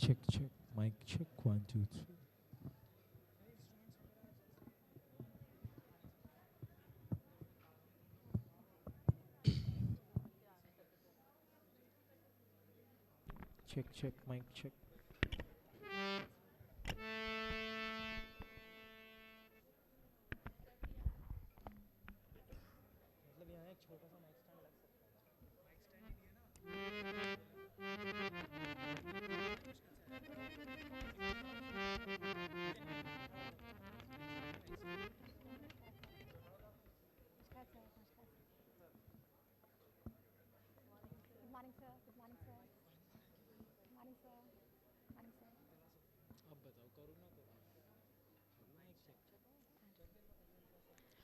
Check, check, mic check, 1, 2, 3. Check, check, mic check. Good morning, sir. Good morning, sir. Good morning, sir. Good morning, sir. अब बताओ करूँ ना करूँ mic check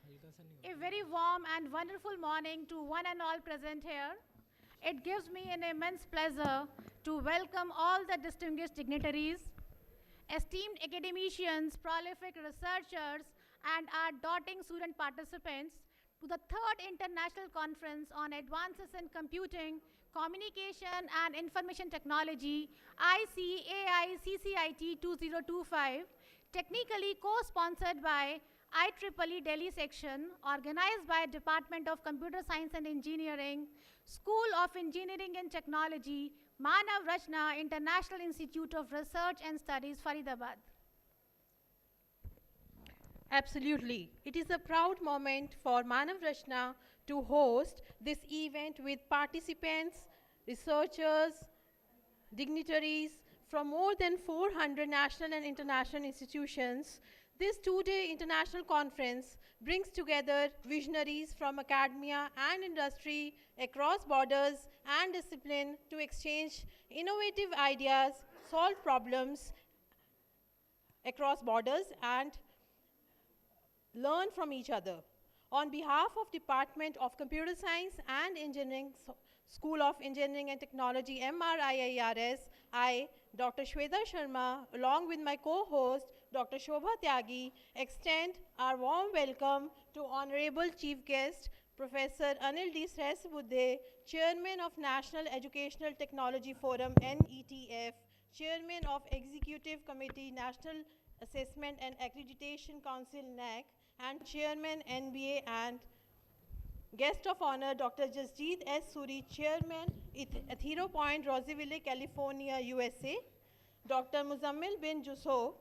हल्का सा नहीं A very warm and wonderful morning to one and all present here. It gives me an immense pleasure to welcome all the distinguished dignitaries, esteemed academicians, prolific researchers, and our doting student participants to the third International Conference on Advances in Computing, Communication and Information Technology, ICAICCIT 2025, technically co-sponsored by IEEE Delhi section, organized by Department of Computer Science and Engineering, School of Engineering and Technology, Manav Rachna, International Institute of Research and Studies, Faridabad. Absolutely. It is a proud moment for Manav Rachna to host this event with participants, researchers, dignitaries from more than 400 national and international institutions. This two-day international conference brings together visionaries from academia and industry across borders and discipline to exchange innovative ideas, solve problems across borders, and learn from each other. On behalf of Department of Computer Science and Engineering, School of Engineering and Technology, MRIIRS, I, Dr. Shweta Sharma, along with my co-host, Dr. Shobha Tyagi, extend our warm welcome to Honorable Chief Guest, Professor Anil D. Sahasrabudhe, Chairman of National Educational Technology Forum, NETF, Chairman of Executive Committee, National Assessment and Accreditation Council, NAC, and Chairman, NBA, and Guest of Honor, Dr. Jasjeet S. Suri, Chairman, Athero Point, Roseville, California, USA, Dr. Muzammil bin Jusso,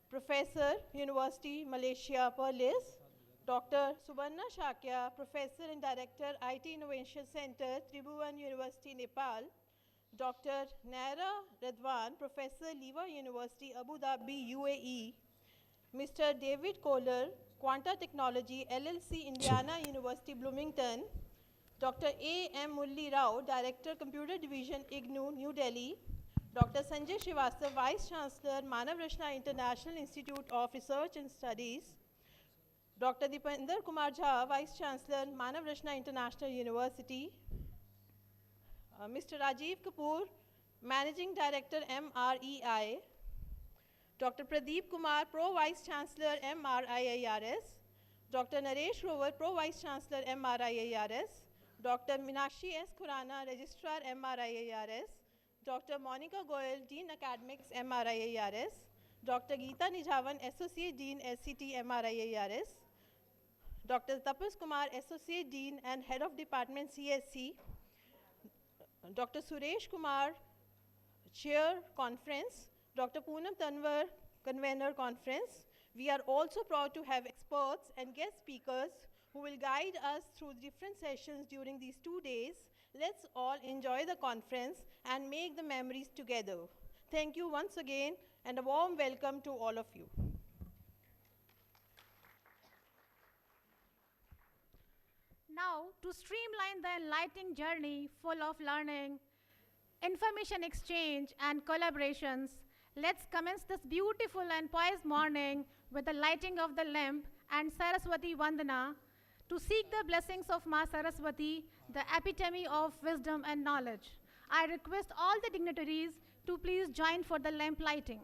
Professor, University, Malaysia, Perlis, Dr. Subarna Shakya, Professor and Director, IT Innovation Center, Tribhuvan University, Nepal, Dr. Naira Redwan, Professor, Liva University, Abu Dhabi, UAE, Mr. David Kohler, Quanta Technology, LLC, Indiana University, Bloomington, Dr. A. M. Mulli Rao, Director, Computer Division, IGNOU, New Delhi, Dr. Sanjay Srivastava, Vice Chancellor, Manav Rachna International Institute of Research and Studies, Dr. Deepinder Kumar Jha, Vice Chancellor, Manav Rachna International University, Mr. Rajiv Kapoor, Managing Director, MREI, Dr. Pradeep Kumar, Pro Vice Chancellor, MRIIRS, Dr. Naresh Rover, Pro Vice Chancellor, MRIIRS, Dr. Meenakshi S. Khurana, Registrar, MRIIRS, Dr. Monica Goyal, Dean Academics, MRIIRS, Dr. Geeta Nijavan, Associate Dean, SCT, MRIIRS, Dr. Tapas Kumar, Associate Dean and Head of Department, CSC, Dr. Suresh Kumar, Chair Conference, Dr. Poonam Tanwar, Convener Conference. We are also proud to have experts and guest speakers who will guide us through different sessions during these 2 days. Let's all enjoy the conference and make the memories together. Thank you once again and a warm welcome to all of you. Now, to streamline the enlightening journey full of learning, information exchange, and collaborations, let's commence this beautiful and poised morning with the lighting of the lamp and Saraswati Vandana to seek the blessings of Ma Saraswati, the epitome of wisdom and knowledge. I request all the dignitaries to please join for the lamp lighting.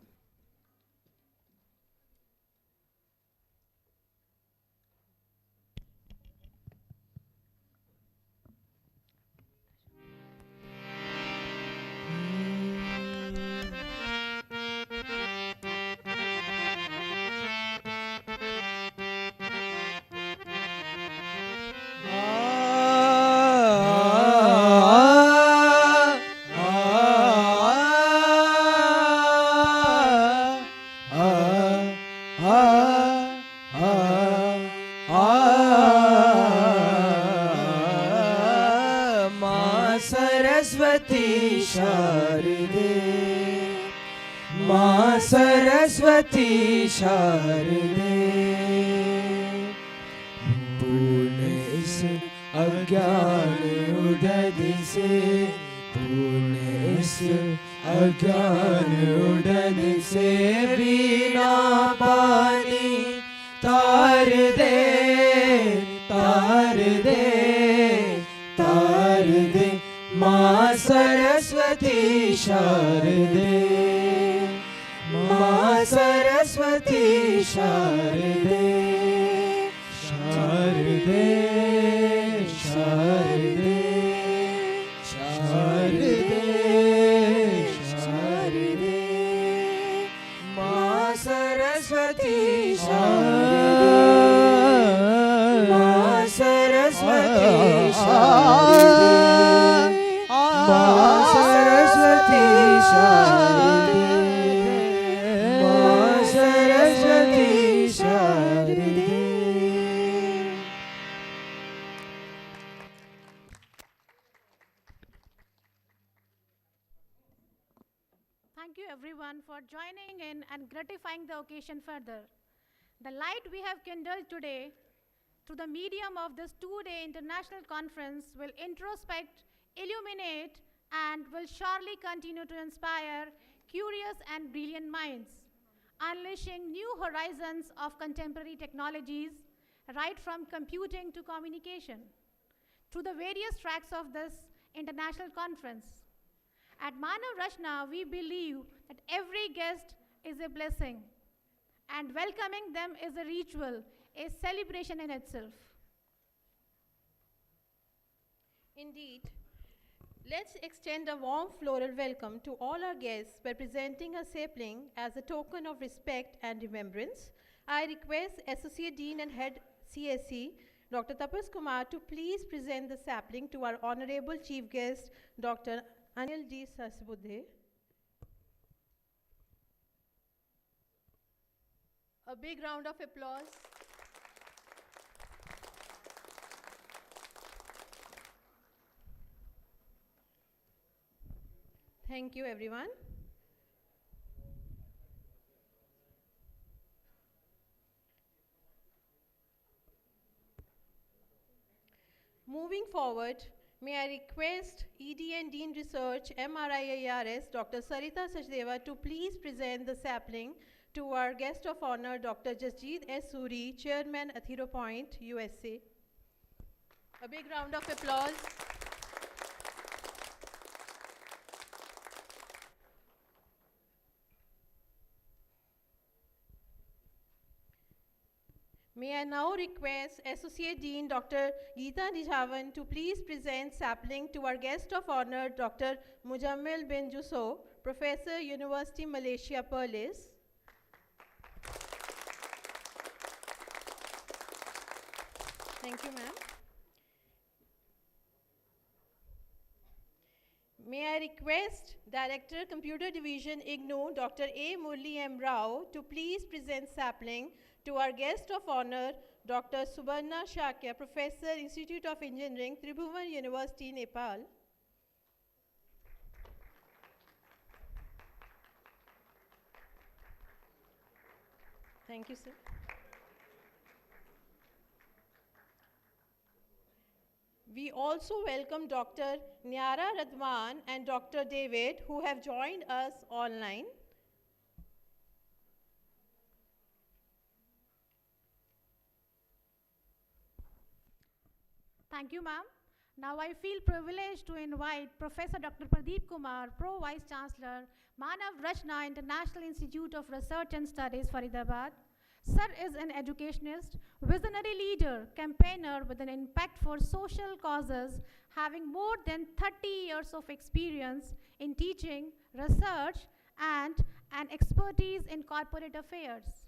मा सरस्वती शारदे पूर्णेश अज्ञान उददिसे पूर्णेश अज्ञान उददिसे वीणा पानी तार दे तार दे तार दे माँ सरस्वती शारदे माँ सरस्वती शारदे शारदे शारदे शारदे शारदे माँ सरस्वती शारदे माँ सरस्वती शारदे माँ सरस्वती शारदे माँ सरस्वती शारदे. Thank you everyone for joining in and gratifying the occasion further. The light we have kindled today through the medium of this two-day international conference will introspect, illuminate, and will surely continue to inspire curious and brilliant minds, unleashing new horizons of contemporary technologies, right from computing to communication, through the various tracks of this international conference. At Manav Rachna, we believe that every guest is a blessing, and welcoming them is a ritual, a celebration in itself. Indeed, let's extend a warm floral welcome to all our guests by presenting a sapling as a token of respect and remembrance. I request Associate Dean and Head CSE, Dr. Tapas Kumar, to please present the sapling to our Honorable Chief Guest, Dr. Anil D. Sasbudhe. A big round of applause. Thank you, everyone. Moving forward, may I request ED and Dean Research, MRIIRS, Dr. Sarita Sachdeva, to please present the sapling to our guest of honor, Dr. Jasjeet S. Suri, Chairman, Athero Point, USA. A big round of applause. May I now request Associate Dean Dr. Geeta Nijavan to please present sapling to our guest of honor, Dr. Mujammil bin Jusso, Professor, University Malaysia, Perlis. Thank you, ma'am. May I request Director, Computer Division, IGNOU, Dr. A. Murli M. Rao, to please present sapling to our guest of honor, Dr. Subarna Shakya, Professor, Institute of Engineering, Tribhuvan University, Nepal. Thank you, sir. We also welcome Dr. Nyara Radwan and Dr. David, who have joined us online. Thank you, ma'am. Now I feel privileged to invite Professor Dr. Pradeep Kumar, Pro Vice Chancellor, Manav Rachna International Institute of Research and Studies, Faridabad. Sir is an educationist, visionary leader, campaigner with an impact for social causes, having more than 30 years of experience in teaching, research, and an expertise in corporate affairs.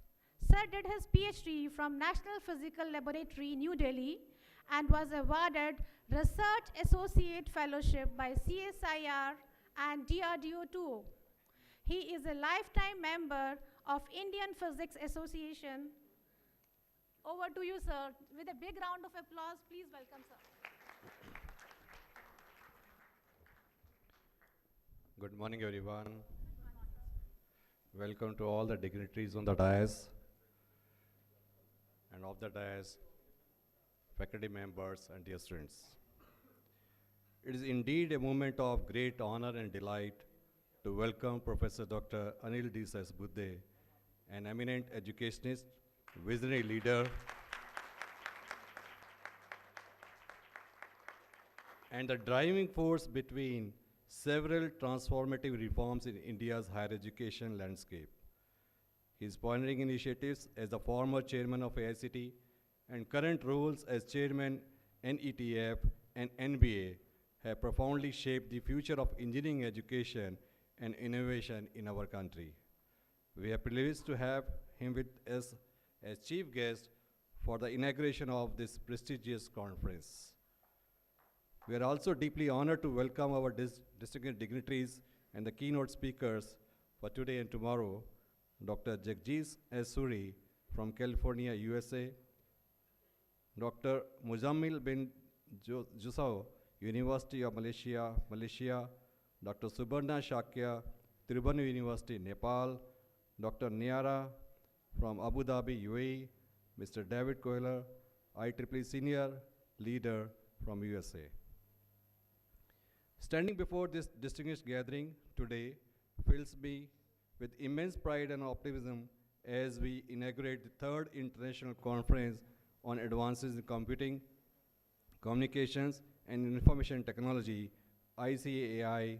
Sir did his PhD from National Physical Laboratory, New Delhi, and was awarded Research Associate Fellowship by CSIR and DRDO too. He is a lifetime member of Indian Physics Association. Over to you, sir. With a big round of applause, please welcome, sir. Good morning, everyone. Welcome to all the dignitaries on the dais and off the dais, faculty members and dear students. It is indeed a moment of great honor and delight to welcome Professor Dr. Anil Desai Buddhe, an eminent educationist, visionary leader, and the driving force between several transformative reforms in India's higher education landscape. His pioneering initiatives as the former chairman of ICAICCIT and current roles as chairman NETF and NBA have profoundly shaped the future of engineering education and innovation in our country. We are privileged to have him with us as chief guest for the inauguration of this prestigious conference. We are also deeply honored to welcome our distinguished dignitaries and the keynote speakers for today and tomorrow, Dr. Jagjeet S. Suri from California, USA, Dr. Muzammil bin Jusau, University of Malaysia, Dr. Subarna Shakya, Tribhuvan University, Nepal, Dr. Niara from Abu Dhabi, UAE, Mr. David Coiler, IEEE Senior Leader from USA. Standing before this distinguished gathering today fills me with immense pride and optimism as we inaugurate the third international conference on advances in computing, communications, and information technology, ICAICCIT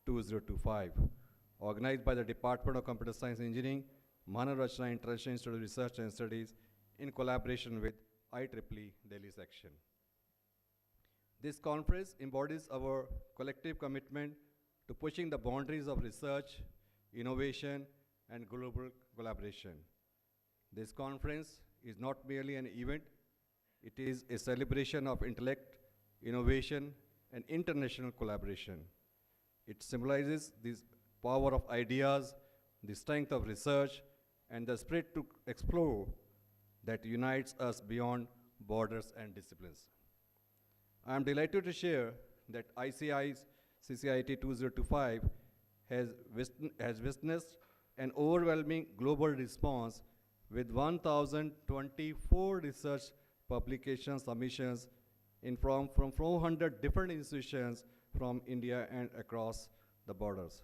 2025, organized by the Department of Computer Science and Engineering, Manav Rachna International Institute of Research and Studies in collaboration with IEEE Delhi section. This conference embodies our collective commitment to pushing the boundaries of research, innovation, and global collaboration. This conference is not merely an event, it is a celebration of intellect, innovation, and international collaboration. It symbolizes the power of ideas, the strength of research, and the spirit to explore that unites us beyond borders and disciplines. I am delighted to share that ICAICCIT 2025 has witnessed an overwhelming global response with 1,024 research publication submissions from 400 different institutions from India and across the borders.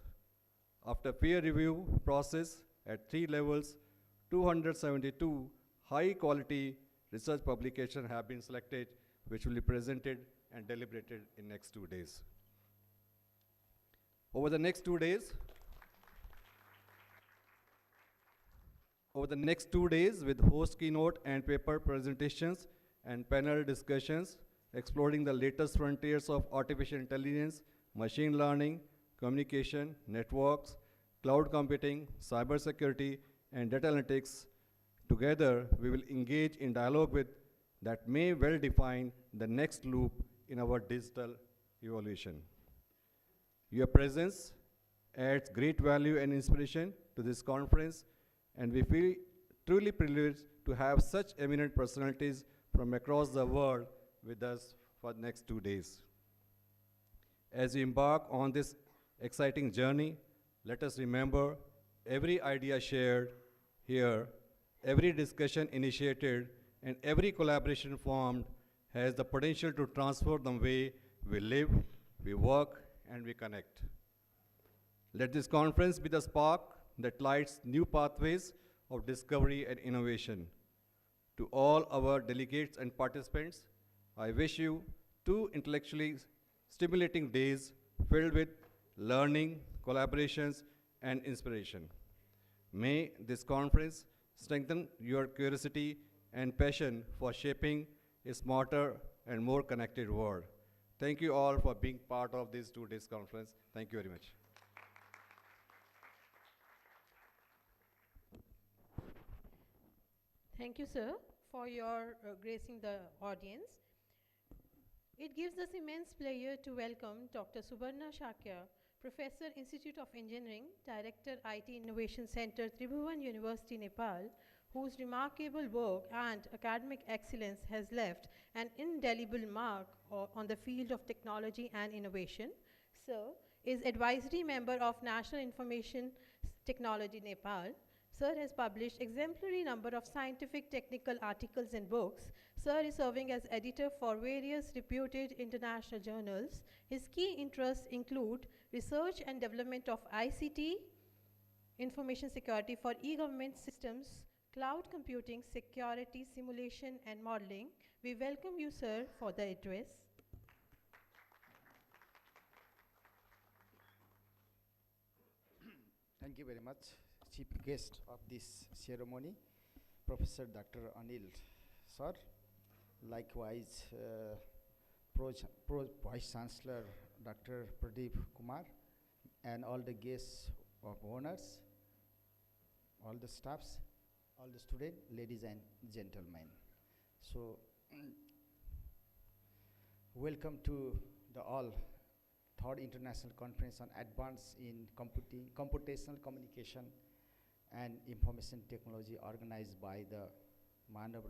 After peer review process at 3 levels, 272 high-quality research publications have been selected, which will be presented and deliberated in next 2 days. Over the next 2 days, with host keynote and paper presentations and panel discussions exploring the latest frontiers of artificial intelligence, machine learning, communication, networks, cloud computing, cybersecurity, and data analytics, together we will engage in dialogue with that may well define the next loop in our digital evolution. Your presence adds great value and inspiration to this conference, and we feel truly privileged to have such eminent personalities from across the world with us for the next 2 days. As we embark on this exciting journey, let us remember every idea shared here, every discussion initiated, and every collaboration formed has the potential to transform the way we live, we work, and we connect. Let this conference be the spark that lights new pathways of discovery and innovation. To all our delegates and participants, I wish you 2 intellectually stimulating days filled with learning, collaborations, and inspiration. May this conference strengthen your curiosity and passion for shaping a smarter and more connected world. Thank you all for being part of this 2 days conference. Thank you very much. Thank you, sir, for your gracing the audience. It gives us immense pleasure to welcome Dr. Subarna Shakya, Professor, Institute of Engineering, Director, IT Innovation Center, Tribhuvan University, Nepal, whose remarkable work and academic excellence has left an indelible mark on the field of technology and innovation. Sir is advisory member of National Information Technology, Nepal. Sir has published exemplary number of scientific technical articles and books. Sir is serving as editor for various reputed international journals. His key interests include research and development of ICT, information security for e-government systems, cloud computing, security, simulation and modeling. We welcome you, sir, for the address. Thank you very much, chief guest of this ceremony, Professor Dr. Anil sir. Likewise, Vice Chancellor Dr. Pradeep Kumar, and all the guests of honors, all the staffs, all the students, ladies and gentlemen. So, welcome to the all third international conference on advance in computational communication and information technology, organized by the Manav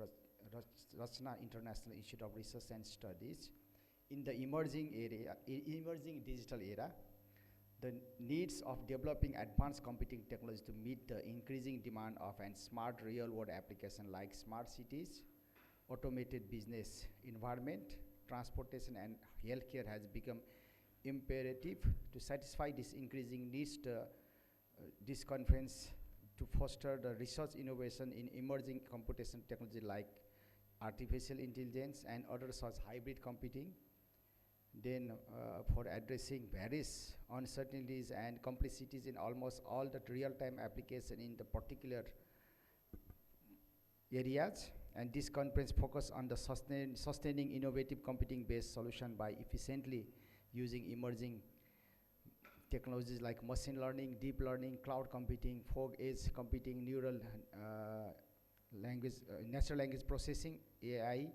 Rachna International Institute of Research and Studies. In the emerging digital era, the needs of developing advanced computing technology to meet the increasing demand of and smart real-world application like smart cities, automated business environment, transportation and healthcare has become imperative. To satisfy this increasing needs, this conference to foster the research innovation in emerging computation technology like artificial intelligence and other such hybrid computing. Then for addressing various uncertainties and complexities in almost all the real-time application in the particular areas. And this conference focus on the sustaining innovative computing-based solution by efficiently using emerging technologies like machine learning, deep learning, cloud computing, fog-edge computing, natural language processing, AI,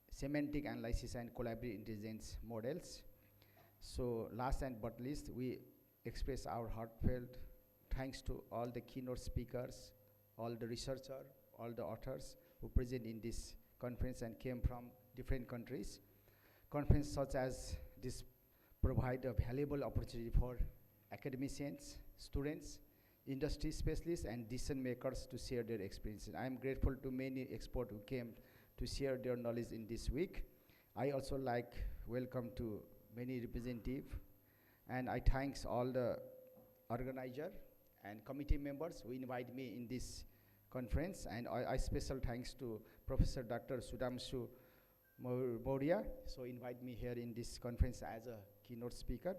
semantic analysis, and collaborative intelligence models. So last and but least, we express our heartfelt thanks to all the keynote speakers, all the researchers, all the authors who present in this conference and came from different countries. Conference such as this provide a valuable opportunity for academicians, students, industry specialists, and decision makers to share their experiences. I am grateful to many experts who came to share their knowledge in this week. I also like welcome to many representatives, and I thanks all the organizer and committee members who invite me in this conference, and I special thanks to Professor Dr. Sudhamshu Maurya, so invite me here in this conference as a keynote speaker,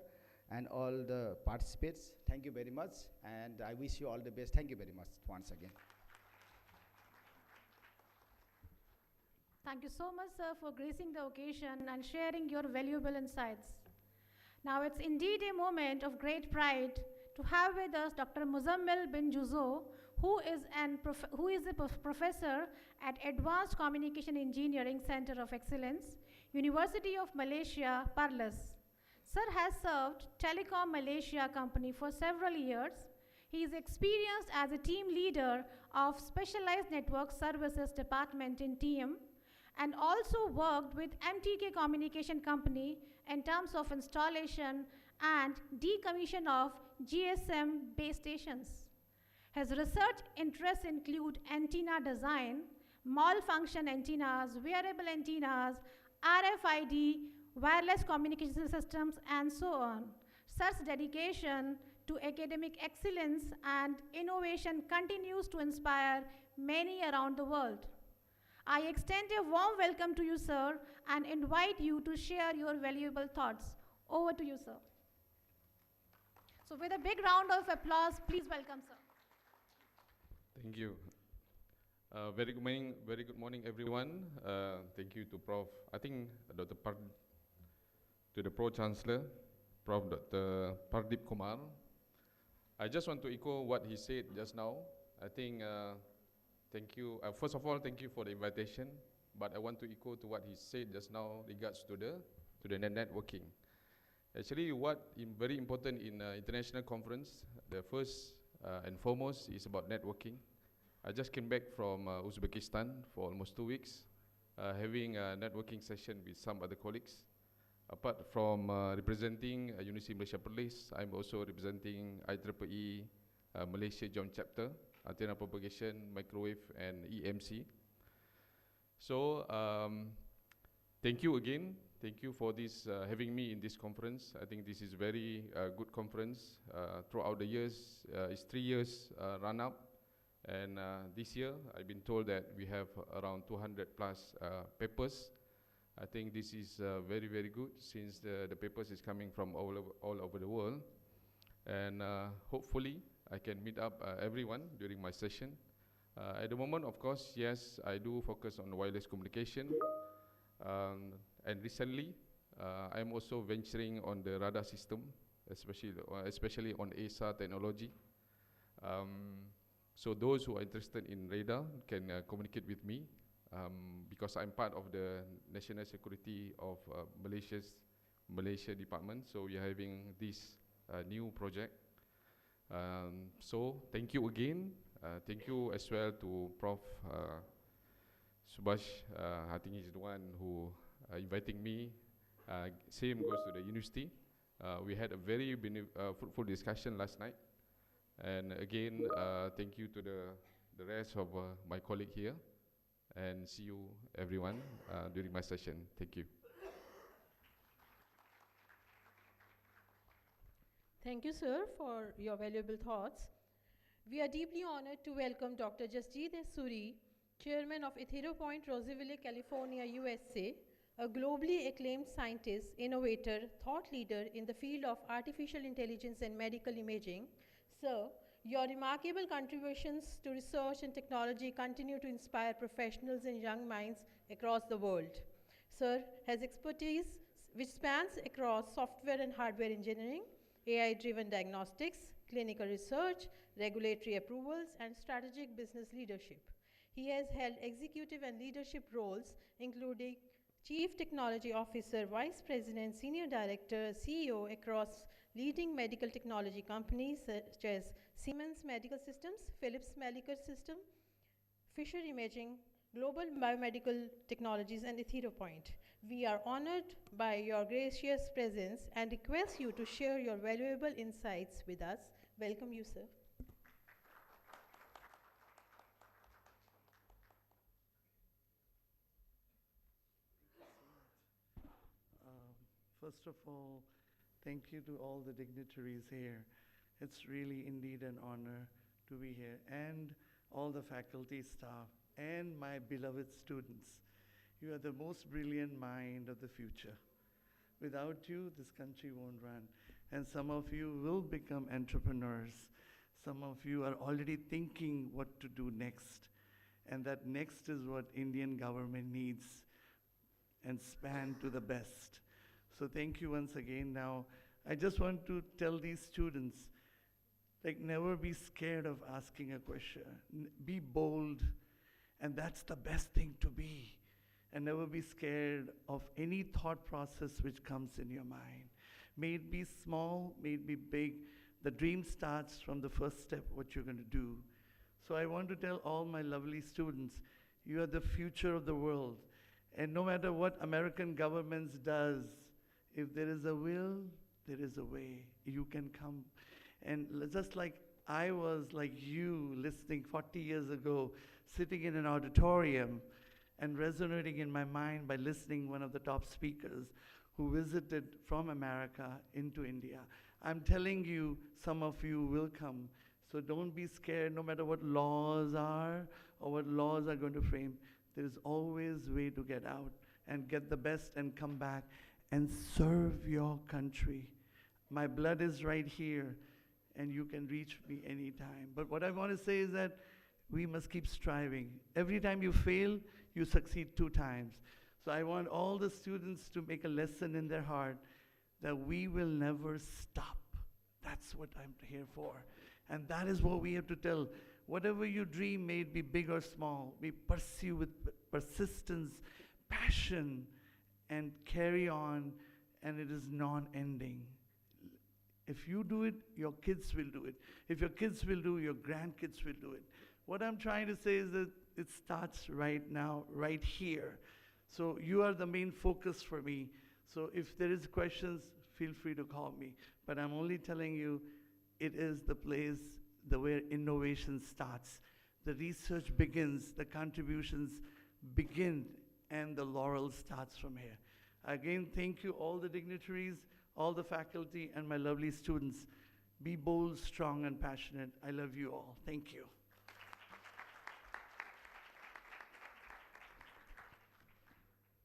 and all the participants. Thank you very much, and I wish you all the best. Thank you very much once again. Thank you so much, sir, for gracing the occasion and sharing your valuable insights. Now it's indeed a moment of great pride to have with us Dr. Muzammil bin Juzo, who is a professor at Advanced Communication Engineering Center of Excellence, University of Malaysia, Perlis. Sir has served Telecom Malaysia company for several years. He is experienced as a team leader of Specialized Network Services Department in TM, and also worked with MTK Communication Company in terms of installation and decommission of GSM base stations. His research interests include antenna design, malfunction antennas, wearable antennas, RFID, wireless communication systems, and so on. Such dedication to academic excellence and innovation continues to inspire many around the world. I extend a warm welcome to you, sir, and invite you to share your valuable thoughts. Over to you, sir. So with a big round of applause, please welcome, sir. Thank you. Very good morning, everyone. Thank you to Prof. I think to the Pro Chancellor, Prof. Dr. Pradeep Kumar. I just want to echo what he said just now. I think, thank you. First of all, thank you for the invitation. But I want to echo to what he said just now regards to the networking. Actually, what is very important in international conference, the first and foremost is about networking. I just came back from Uzbekistan for almost 2 weeks, having a networking session with some other colleagues. Apart from representing University of Malaysia Perlis, I'm also representing IEEE Malaysia Joint Chapter, Antenna Propagation, Microwave, and EMC. So, thank you again. Thank you for this having me in this conference. I think this is very good conference. Throughout the years, it's 3 years run up, and this year I've been told that we have around 200 plus papers. I think this is very, very good, since the papers is coming from all over the world. And hopefully I can meet up everyone during my session. At the moment, of course, yes, I do focus on wireless communication. And recently, I'm also venturing on the radar system, especially on ASA technology. So those who are interested in radar can communicate with me, because I'm part of the National Security of Malaysia Department. So we are having this new project. So thank you again. Thank you as well to Prof. Subhash. I think he's the one who inviting me. Same goes to the university. We had a very fruitful discussion last night. And again, thank you to the rest of my colleague here. And see you everyone during my session. Thank you. Thank you, sir, for your valuable thoughts. We are deeply honored to welcome Dr. Jasjeet S. Suri, Chairman of Ethero Point, Roseville, California, USA, a globally acclaimed scientist, innovator, thought leader in the field of artificial intelligence and medical imaging. Sir, your remarkable contributions to research and technology continue to inspire professionals and young minds across the world. Sir has expertise which spans across software and hardware engineering, AI-driven diagnostics, clinical research, regulatory approvals, and strategic business leadership. He has held executive and leadership roles, including Chief Technology Officer, Vice President, Senior Director, CEO across leading medical technology companies such as Siemens Medical Systems, Philips Medical System, Fisher Imaging, Global Biomedical Technologies, and Ethero Point. We are honored by your gracious presence and request you to share your valuable insights with us. Welcome you, sir. First of all, thank you to all the dignitaries here. It's really indeed an honor to be here, and all the faculty, staff, and my beloved students. You are the most brilliant mind of the future. Without you, this country won't run. And some of you will become entrepreneurs. Some of you are already thinking what to do next. And that next is what Indian government needs, and span to the best. So thank you once again. Now, I just want to tell these students, like, never be scared of asking a question. Be bold, and that's the best thing to be. And never be scared of any thought process which comes in your mind. May it be small, may it be big. The dream starts from the first step, what you're going to do. So I want to tell all my lovely students, you are the future of the world. And no matter what American governments does, if there is a will, there is a way. You can come. And just like I was like you listening 40 years ago, sitting in an auditorium and resonating in my mind by listening one of the top speakers who visited from America into India. I'm telling you, some of you will come. So don't be scared, no matter what laws are or what laws are going to frame. There is always a way to get out and get the best and come back and serve your country. My blood is right here, and you can reach me anytime. But what I want to say is that we must keep striving. Every time you fail, you succeed 2 times. So I want all the students to make a lesson in their heart that we will never stop. That's what I'm here for. And that is what we have to tell. Whatever you dream, may it be big or small, we pursue with persistence, passion, and carry on, and it is non-ending. If you do it, your kids will do it. If your kids will do it, your grandkids will do it. What I'm trying to say is that it starts right now, right here. So you are the main focus for me. So if there is questions, feel free to call me. But I'm only telling you, it is the place where innovation starts. The research begins, the contributions begin, and the laurel starts from here. Again, thank you all the dignitaries, all the faculty, and my lovely students. Be bold, strong, and passionate. I love you all. Thank you.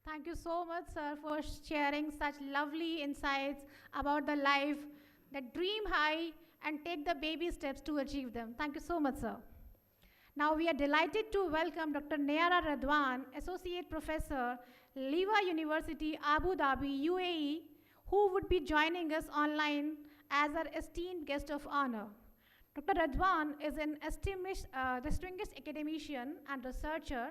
Thank you so much, sir, for sharing such lovely insights about the life, that dream high and take the baby steps to achieve them. Thank you so much, sir. Now we are delighted to welcome Dr. Nayara Radwan, Associate Professor, Liwa University, Abu Dhabi, UAE, who would be joining us online as our esteemed guest of honor. Dr. Radwan is an distinguished academician and researcher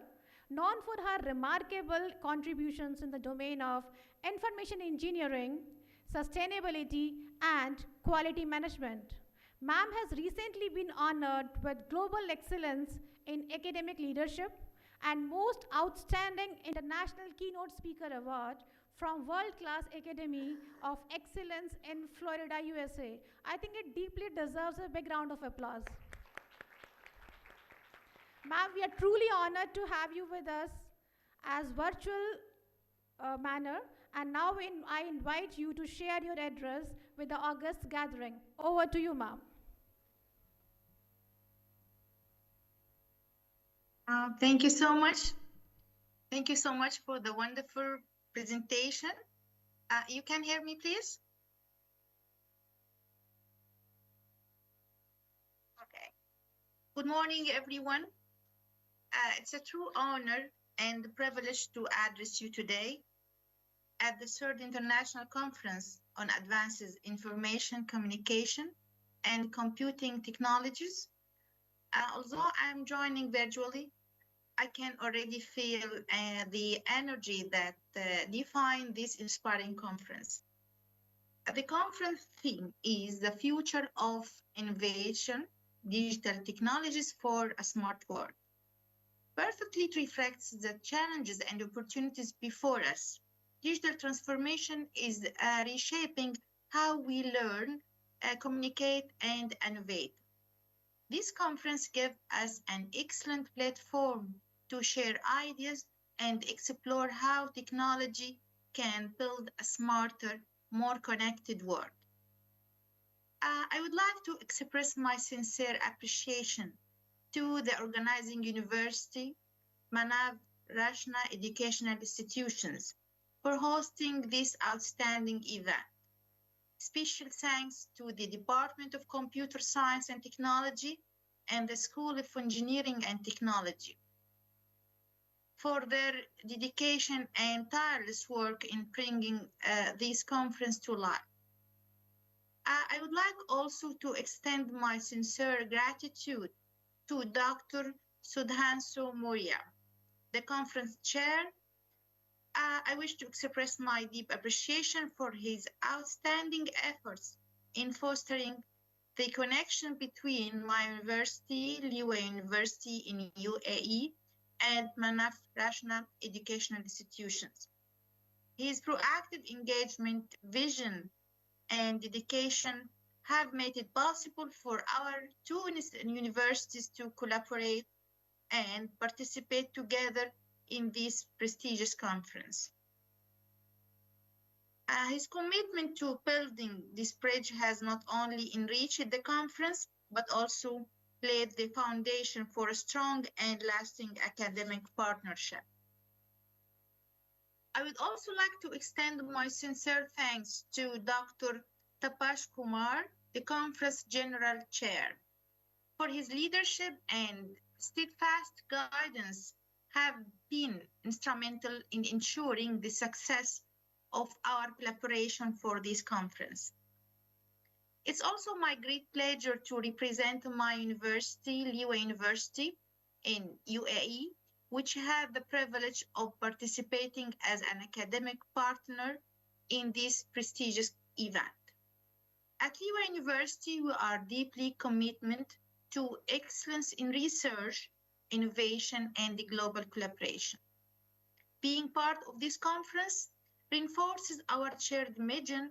known for her remarkable contributions in the domain of information engineering, sustainability, and quality management. Ma'am has recently been honored with Global Excellence in Academic Leadership and Most Outstanding International Keynote Speaker Award from World Class Academy of Excellence in Florida, USA. I think it deeply deserves a big round of applause. Ma'am, we are truly honored to have you with us as virtual manner. And now I invite you to share your address with the august gathering. Over to you, ma'am. Thank you so much. Thank you so much for the wonderful presentation. You can hear me, please? Okay. Good morning, everyone. It's a true honor and privilege to address you today at the third International Conference on Advances Information Communication and Computing Technologies. Although I'm joining virtually, I can already feel the energy that defines this inspiring conference. The conference theme is the future of innovation, digital technologies for a smart world. Perfectly reflects the challenges and opportunities before us. Digital transformation is reshaping how we learn, communicate, and innovate. This conference gives us an excellent platform to share ideas and explore how technology can build a smarter, more connected world. I would like to express my sincere appreciation to the organizing university, Manav, Rachna educational institutions for hosting this outstanding event. Special thanks to the Department of Computer Science and Technology and the School of Engineering and Technology for their dedication and tireless work in bringing this conference to life. I would like also to extend my sincere gratitude to Dr. Sudhanshu Moria, the conference chair. I wish to express my deep appreciation for his outstanding efforts in fostering the connection between my university, Liwa University in UAE, and Manav Rachna educational institutions. His proactive engagement, vision, and dedication have made it possible for our two universities to collaborate and participate together in this prestigious conference. His commitment to building this bridge has not only enriched the conference, but also laid the foundation for a strong and lasting academic partnership. I would also like to extend my sincere thanks to Dr. Tapash Kumar, the conference general chair, for his leadership and steadfast guidance have been instrumental in ensuring the success of our collaboration for this conference. It's also my great pleasure to represent my university, Liwa University in UAE, which had the privilege of participating as an academic partner in this prestigious event. At Liwa University, we are deeply committed to excellence in research, innovation, and the global collaboration. Being part of this conference reinforces our shared mission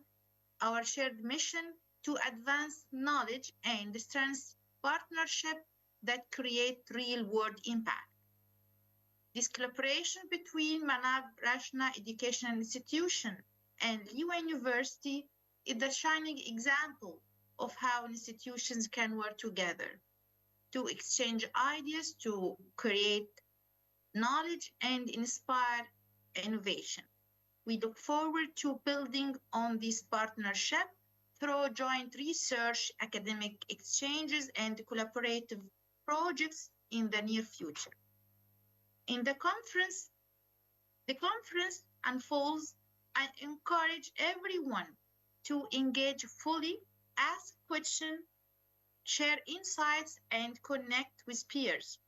to advance knowledge and strengthen partnership that create real-world impact. This collaboration between Manav Rachna Educational Institution and Liwa University is the shining example of how institutions can work together to exchange ideas, to create knowledge, and inspire innovation. We look forward to building on this partnership through joint research, academic exchanges, and collaborative projects in the near future. In the conference unfolds and encourage everyone to engage fully, ask questions, share insights, and connect with peers.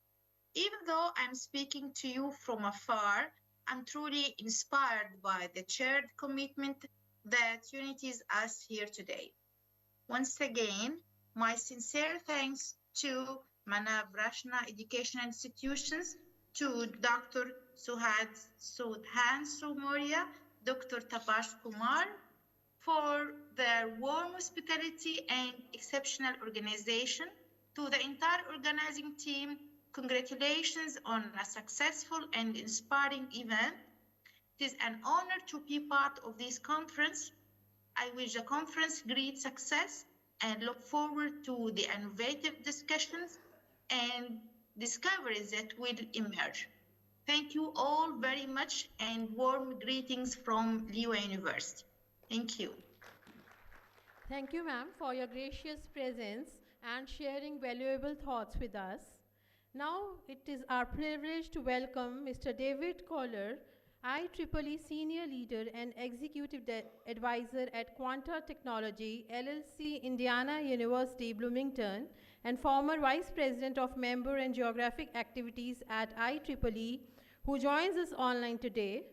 Even though I'm speaking to you from afar, I'm truly inspired by the shared commitment that unites us here today. Once again, my sincere thanks to Manav Rachna Educational Institutions, to Dr. Sudhanshu Moria, Dr. Tapash Kumar, for their warm hospitality and exceptional organization. To the entire organizing team, congratulations on a successful and inspiring event. It is an honor to be part of this conference. I wish the conference great success and look forward to the innovative discussions and discoveries that will emerge. Thank you all very much and warm greetings from Liwa University. Thank you. Thank you, ma'am, for your gracious presence and sharing valuable thoughts with us. Now it is our privilege to welcome Mr. David Kohler, IEEE Senior Leader and Executive Advisor at Quanta Technology, LLC, Indiana University, Bloomington, and former Vice President of Member and Geographic Activities at IEEE, who joins us online today.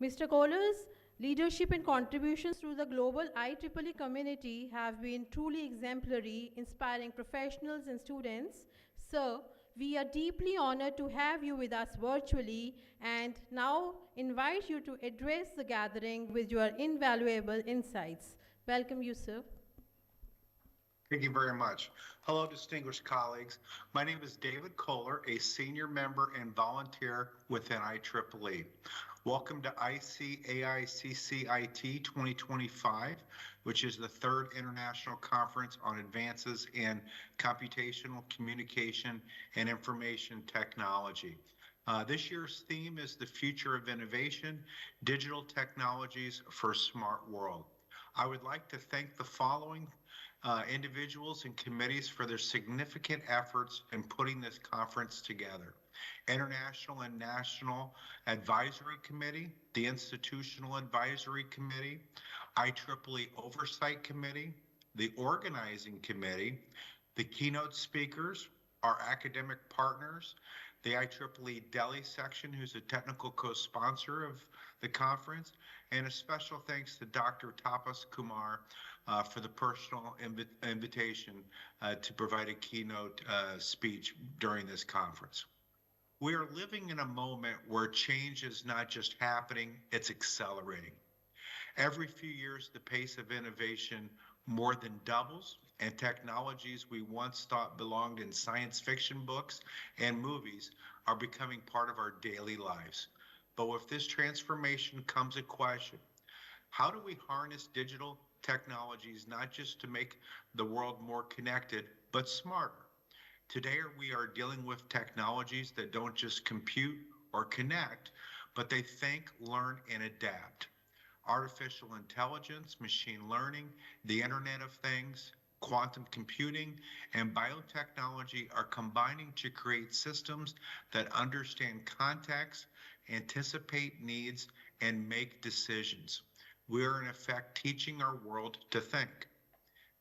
Mr. Kohler's leadership and contributions to the global IEEE community have been truly exemplary, inspiring professionals and students. Sir, we are deeply honored to have you with us virtually and now invite you to address the gathering with your invaluable insights. Welcome you, sir. Thank you very much. Hello, distinguished colleagues. My name is David Kohler, a senior member and volunteer within IEEE. Welcome to ICAICCIT 2025, which is the third International Conference on Advances in Computational Communication and Information Technology. This year's theme is the future of innovation, digital technologies for a smart world. I would like to thank the following individuals and committees for their significant efforts in putting this conference together. International and National Advisory Committee, the Institutional Advisory Committee, IEEE Oversight Committee, the Organizing Committee, the keynote speakers, our academic partners, the IEEE Delhi section, who's a technical co-sponsor of the conference, and a special thanks to Dr. Tapas Kumar for the personal invitation to provide a keynote speech during this conference. We are living in a moment where change is not just happening, it's accelerating. Every few years, the pace of innovation more than doubles, and technologies we once thought belonged in science fiction books and movies are becoming part of our daily lives. But with this transformation comes a question: how do we harness digital technologies not just to make the world more connected, but smarter? Today, we are dealing with technologies that don't just compute or connect, but they think, learn, and adapt. Artificial intelligence, machine learning, the Internet of Things, quantum computing, and biotechnology are combining to create systems that understand context, anticipate needs, and make decisions. We are in effect teaching our world to think.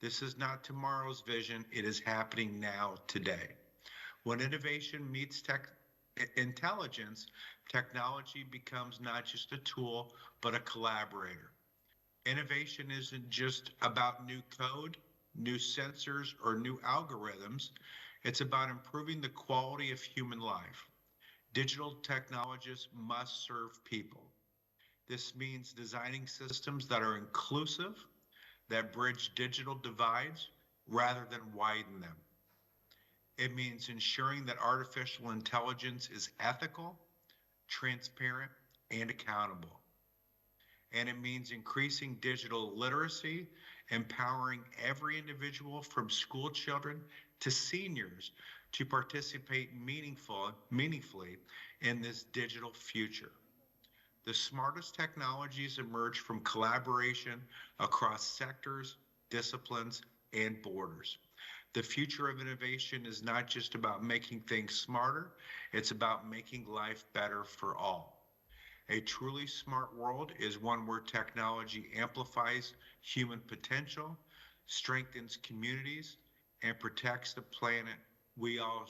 This is not tomorrow's vision, it is happening now, today. When innovation meets intelligence, technology becomes not just a tool, but a collaborator. Innovation isn't just about new code, new sensors, or new algorithms. It's about improving the quality of human life. Digital technologists must serve people. This means designing systems that are inclusive, that bridge digital divides rather than widen them. It means ensuring that artificial intelligence is ethical, transparent, and accountable. And it means increasing digital literacy, empowering every individual from school children to seniors to participate meaningfully in this digital future. The smartest technologies emerge from collaboration across sectors, disciplines, and borders. The future of innovation is not just about making things smarter, it's about making life better for all. A truly smart world is one where technology amplifies human potential, strengthens communities, and protects the planet we all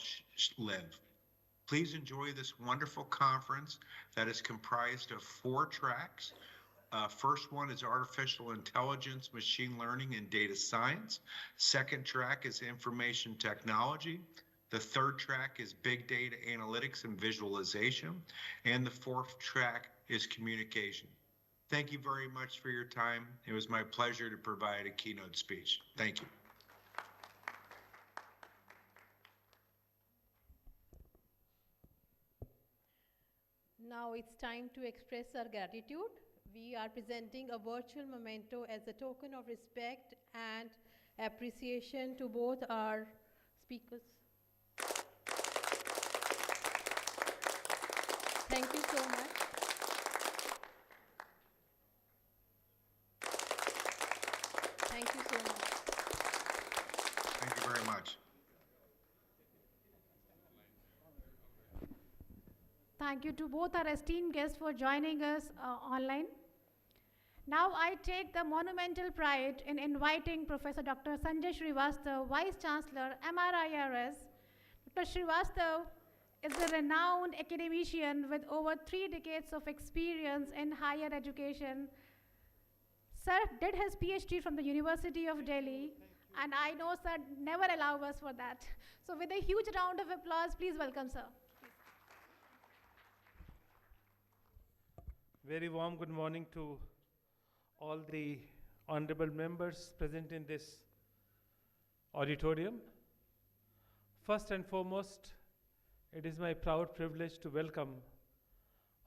live. Please enjoy this wonderful conference that is comprised of 4 tracks. First one is artificial intelligence, machine learning, and data science. Second track is information technology. The third track is big data analytics and visualization. And the fourth track is communication. Thank you very much for your time. It was my pleasure to provide a keynote speech. Thank you. Now it's time to express our gratitude. We are presenting a virtual memento as a token of respect and appreciation to both our speakers. Thank you so much. Thank you so much. Thank you very much. Thank you to both our esteemed guests for joining us online. Now I take the monumental pride in inviting Professor Dr. Sanjay Srivastav, Vice Chancellor, MRIIRS. Dr. Srivastav is a renowned academician with over 3 decades of experience in higher education. Sir did his PhD from the University of Delhi, and I know sir never allow us for that. So with a huge round of applause, please welcome sir. Very warm good morning to all the honorable members present in this auditorium. First and foremost, it is my proud privilege to welcome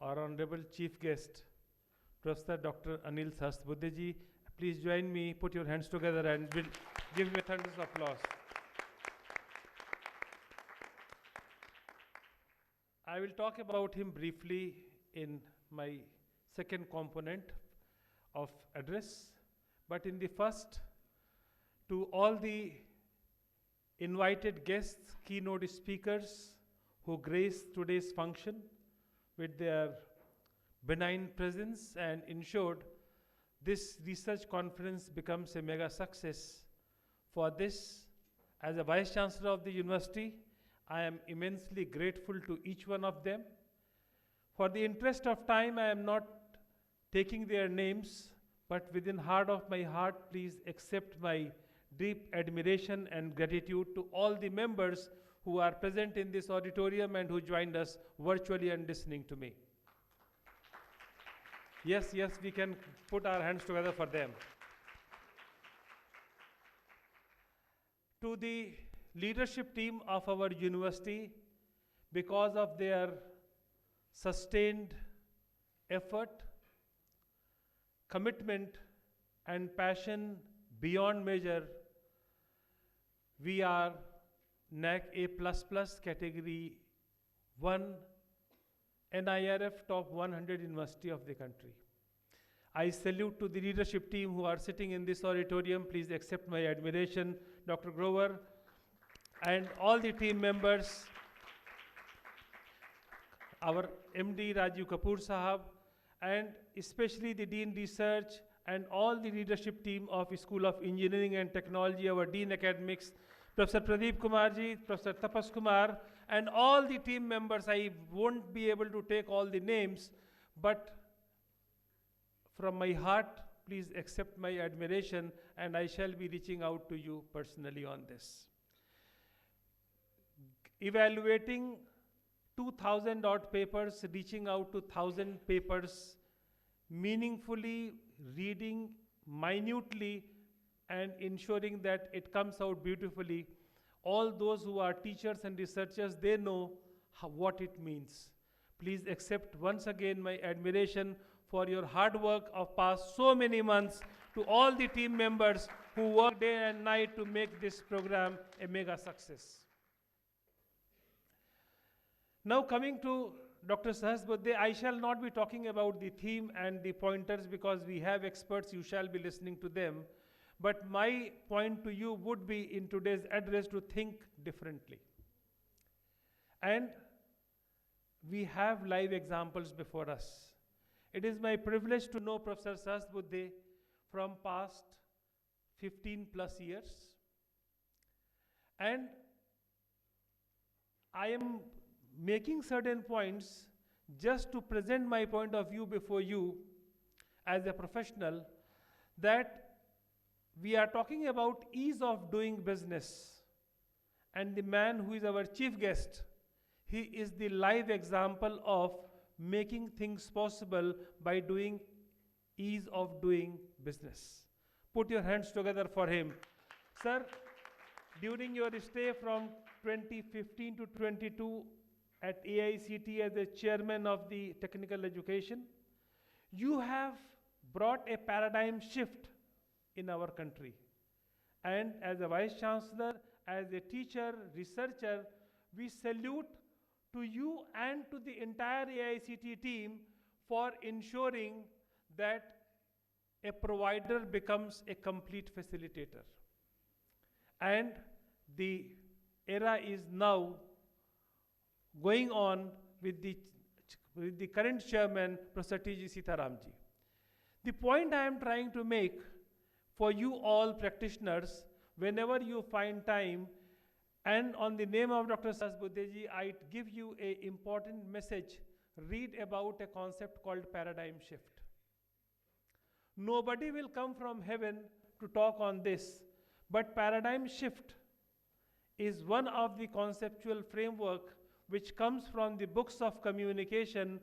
our honorable chief guest, Professor Dr. Anil Sahasrabudhe. Please join me, put your hands together and we'll give him a thunderous applause. I will talk about him briefly in my second component of address, but in the first, to all the invited guests, keynote speakers who grace today's function with their benign presence and ensured this research conference becomes a mega success. For this, as a Vice Chancellor of the university, I am immensely grateful to each one of them. For the interest of time, I am not taking their names, but within heart of my heart, please accept my deep admiration and gratitude to all the members who are present in this auditorium and who joined us virtually and listening to me. Yes, we can put our hands together for them. To the leadership team of our university, because of their sustained effort, commitment, and passion beyond measure, we are NAC A++ category 1 NIRF top 100 university of the country. I salute to the leadership team who are sitting in this auditorium. Please accept my admiration, Dr. Grover, and all the team members, our MD Rajiv Kapoor Sahab, and especially the Dean Research and all the leadership team of School of Engineering and Technology, our Dean Academics, Professor Pradeep Kumarji, Professor Tapas Kumar, and all the team members. I won't be able to take all the names, but from my heart, please accept my admiration, and I shall be reaching out to you personally on this. Evaluating 2,000 odd papers, reaching out to 1,000 papers, meaningfully reading minutely and ensuring that it comes out beautifully All those who are teachers and researchers, they know what it means. Please accept once again my admiration for your hard work of past so many months, to all the team members who work day and night to make this program a mega success. Now coming to Dr. Sahasbuddhe, I shall not be talking about the theme and the pointers because we have experts, you shall be listening to them. But my point to you would be in today's address to think differently. And we have live examples before us. It is my privilege to know Professor Sahasbuddhe from past 15 plus years. And I am making certain points just to present my point of view before you as a professional, that we are talking about ease of doing business. And the man who is our chief guest, he is the live example of making things possible by doing ease of doing business. Put your hands together for him. Sir, during your stay from 2015 to 22 at IEEE as the chairman of the technical education, you have brought a paradigm shift in our country. And as a vice chancellor, as a teacher, researcher, we salute to you and to the entire ICAICCIT team for ensuring that a provider becomes a complete facilitator. And the era is now going on with the current chairman, Professor T.G. Sitaramji. The point I am trying to make for you all practitioners, whenever you find time, and on the name of Dr. Sahasbuddhe, I give you an important message. Read about a concept called paradigm shift. Nobody will come from heaven to talk on this, but paradigm shift is one of the conceptual framework which comes from the books of communication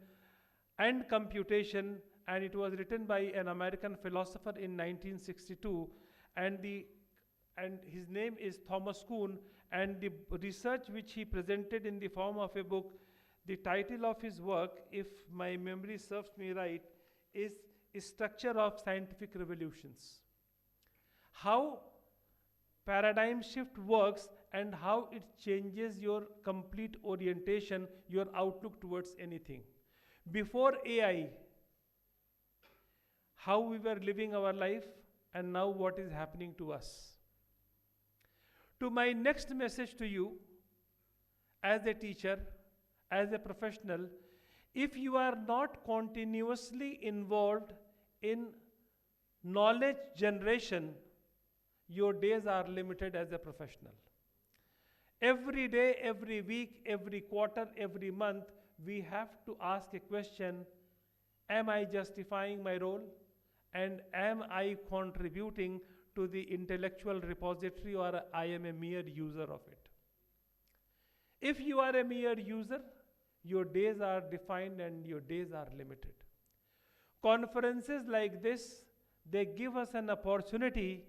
and computation, and it was written by an American philosopher in 1962, and his name is Thomas Kuhn, and the research which he presented in the form of a book, the title of his work, if my memory serves me right, is Structure of Scientific Revolutions. How paradigm shift works and how it changes your complete orientation, your outlook towards anything. Before AI, how we were living our life, and now what is happening to us. To my next message to you, as a teacher, as a professional, if you are not continuously involved in knowledge generation, your days are limited as a professional. Every day, every week, every quarter, every month, we have to ask a question, am I justifying my role? And am I contributing to the intellectual repository, or I am a mere user of it? If you are a mere user, your days are defined and your days are limited. Conferences like this, they give us an opportunity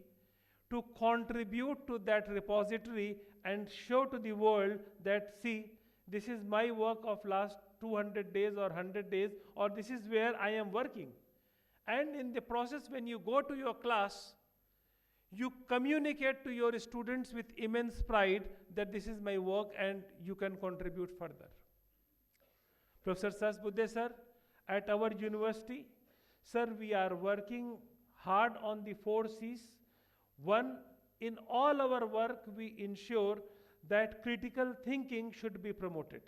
to contribute to that repository and show to the world that, see, this is my work of last 200 days or 100 days, or this is where I am working. And in the process, when you go to your class, you communicate to your students with immense pride that this is my work and you can contribute further. Professor Sahasbuddhe sir, at our university, sir, we are working hard on the 4 C's. One, in all our work, we ensure that critical thinking should be promoted,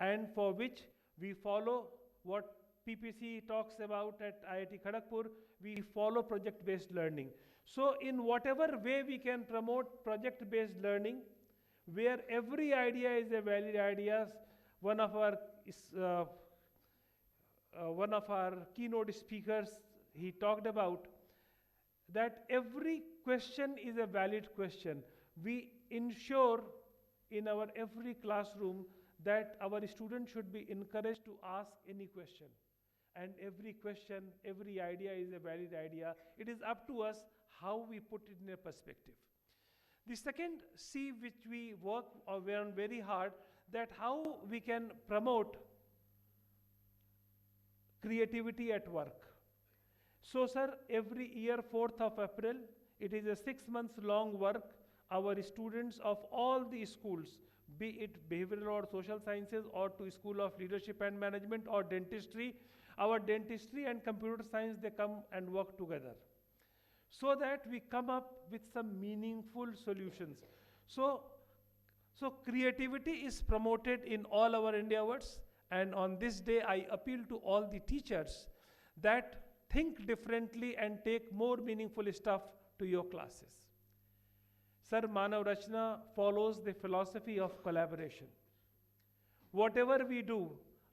and for which we follow what PPC talks about at IIT Kharagpur. We follow project-based learning. So in whatever way we can promote project-based learning, where every idea is a valid idea, one of our keynote speakers, he talked about that every question is a valid question. We ensure in our every classroom that our students should be encouraged to ask any question. And every question, every idea is a valid idea. It is up to us how we put it in a perspective. The second C which we work on very hard, that how we can promote creativity at work. So sir, every year 4th of April, it is a 6 months long work. Our students of all the schools, be it behavioral or social sciences or to School of Leadership and Management or dentistry, our dentistry and computer science, they come and work together, so that we come up with some meaningful solutions. So creativity is promoted in all our endeavors, and on this day I appeal to all the teachers that think differently and take more meaningful stuff to your classes. Sir, Manav Rachna follows the philosophy of collaboration. Whatever we do,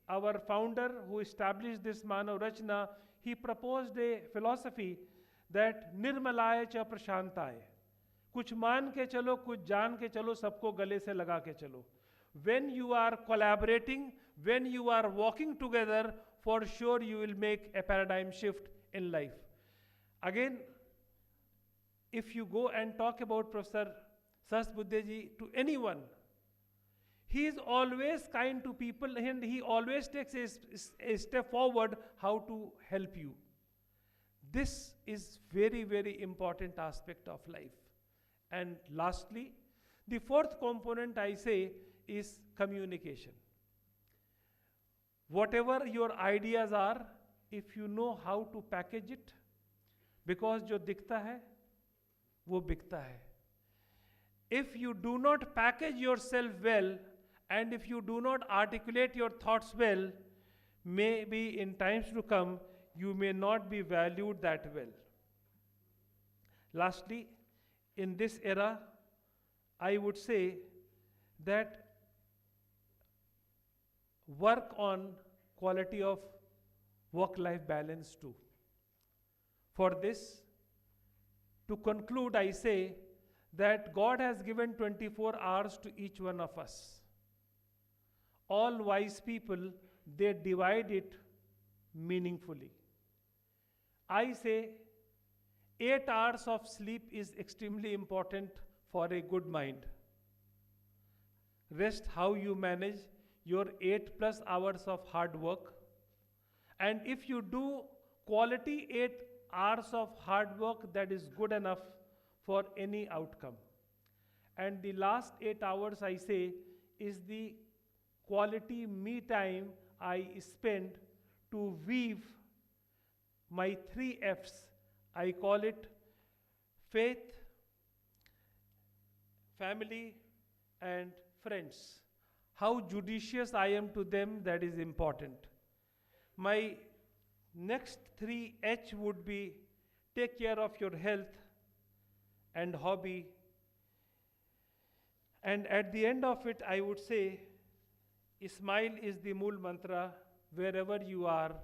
our founder who established this Manav Rachna, he proposed a philosophy that Nirmalaya cha Prashantaya. कुछ मान के चलो, कुछ जान के चलो, सबको गले से लगा के चलो. When you are collaborating, when you are working together, for sure you will make a paradigm shift in life. Again, if you go and talk about Professor Sahas Buddhe ji to anyone, he is always kind to people and he always takes a step forward how to help you. This is very, very important aspect of life. And lastly, the fourth component I say is communication. Whatever your ideas are, if you know how to package it, because जो दिखता है वो बिकता है. If you do not package yourself well, and if you do not articulate your thoughts well, maybe in times to come you may not be valued that well. Lastly, in this era, I would say that work on quality of work-life balance too. For this, to conclude, I say that God has given 24 hours to each one of us. All wise people, they divide it meaningfully. I say 8 hours of sleep is extremely important for a good mind. Rest how you manage your 8+ hours of hard work. And if you do quality 8 hours of hard work, that is good enough for any outcome. And the last 8 hours, I say, is the quality me time I spend to weave my 3 F's. I call it faith, family, and friends. How judicious I am to them, that is important. My next 3 H would be take care of your health and hobby. And at the end of it, I would say, smile is the mool mantra wherever you are.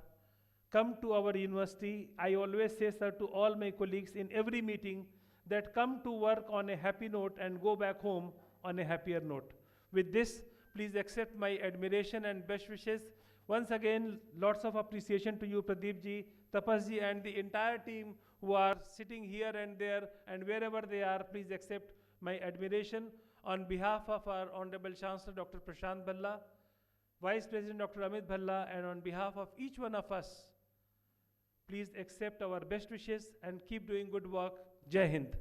Come to our university. I always say, sir, to all my colleagues in every meeting that come to work on a happy note and go back home on a happier note. With this, please accept my admiration and best wishes. Once again, lots of appreciation to you, Pradeep ji, Tapas ji, and the entire team who are sitting here and there and wherever they are. Please accept my admiration. On behalf of our Honorable Chancellor, Dr. Prashant Bhalla, Vice President Dr. Amit Bhalla, and on behalf of each one of us, please accept our best wishes and keep doing good work. Jai Hind.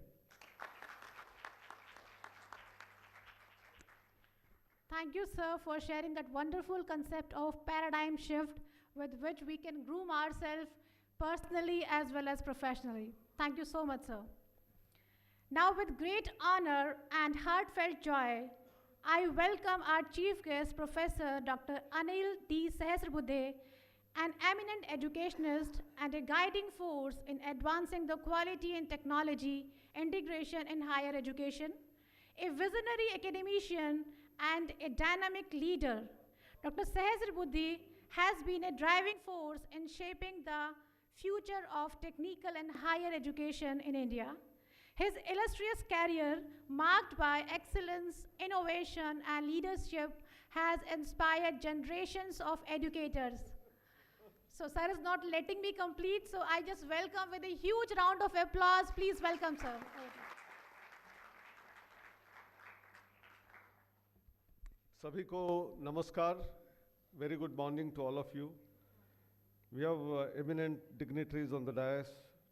Thank you, sir, for sharing that wonderful concept of paradigm shift with which we can groom ourselves personally as well as professionally. Thank you so much, sir. Now, with great honor and heartfelt joy, I welcome our chief guest, Professor Dr. Anil D. Sahasrabudhe, an eminent educationist and a guiding force in advancing the quality in technology integration in higher education, a visionary academician and a dynamic leader. Dr. Sahasrabudhe has been a driving force in shaping the future of technical and higher education in India. His illustrious career, marked by excellence, innovation, and leadership, has inspired generations of educators. So, sir is not letting me complete, so I just welcome with a huge round of applause. Please welcome, sir. सभी को नमस्कार. Very good morning to all of you. We have eminent dignitaries on the dais.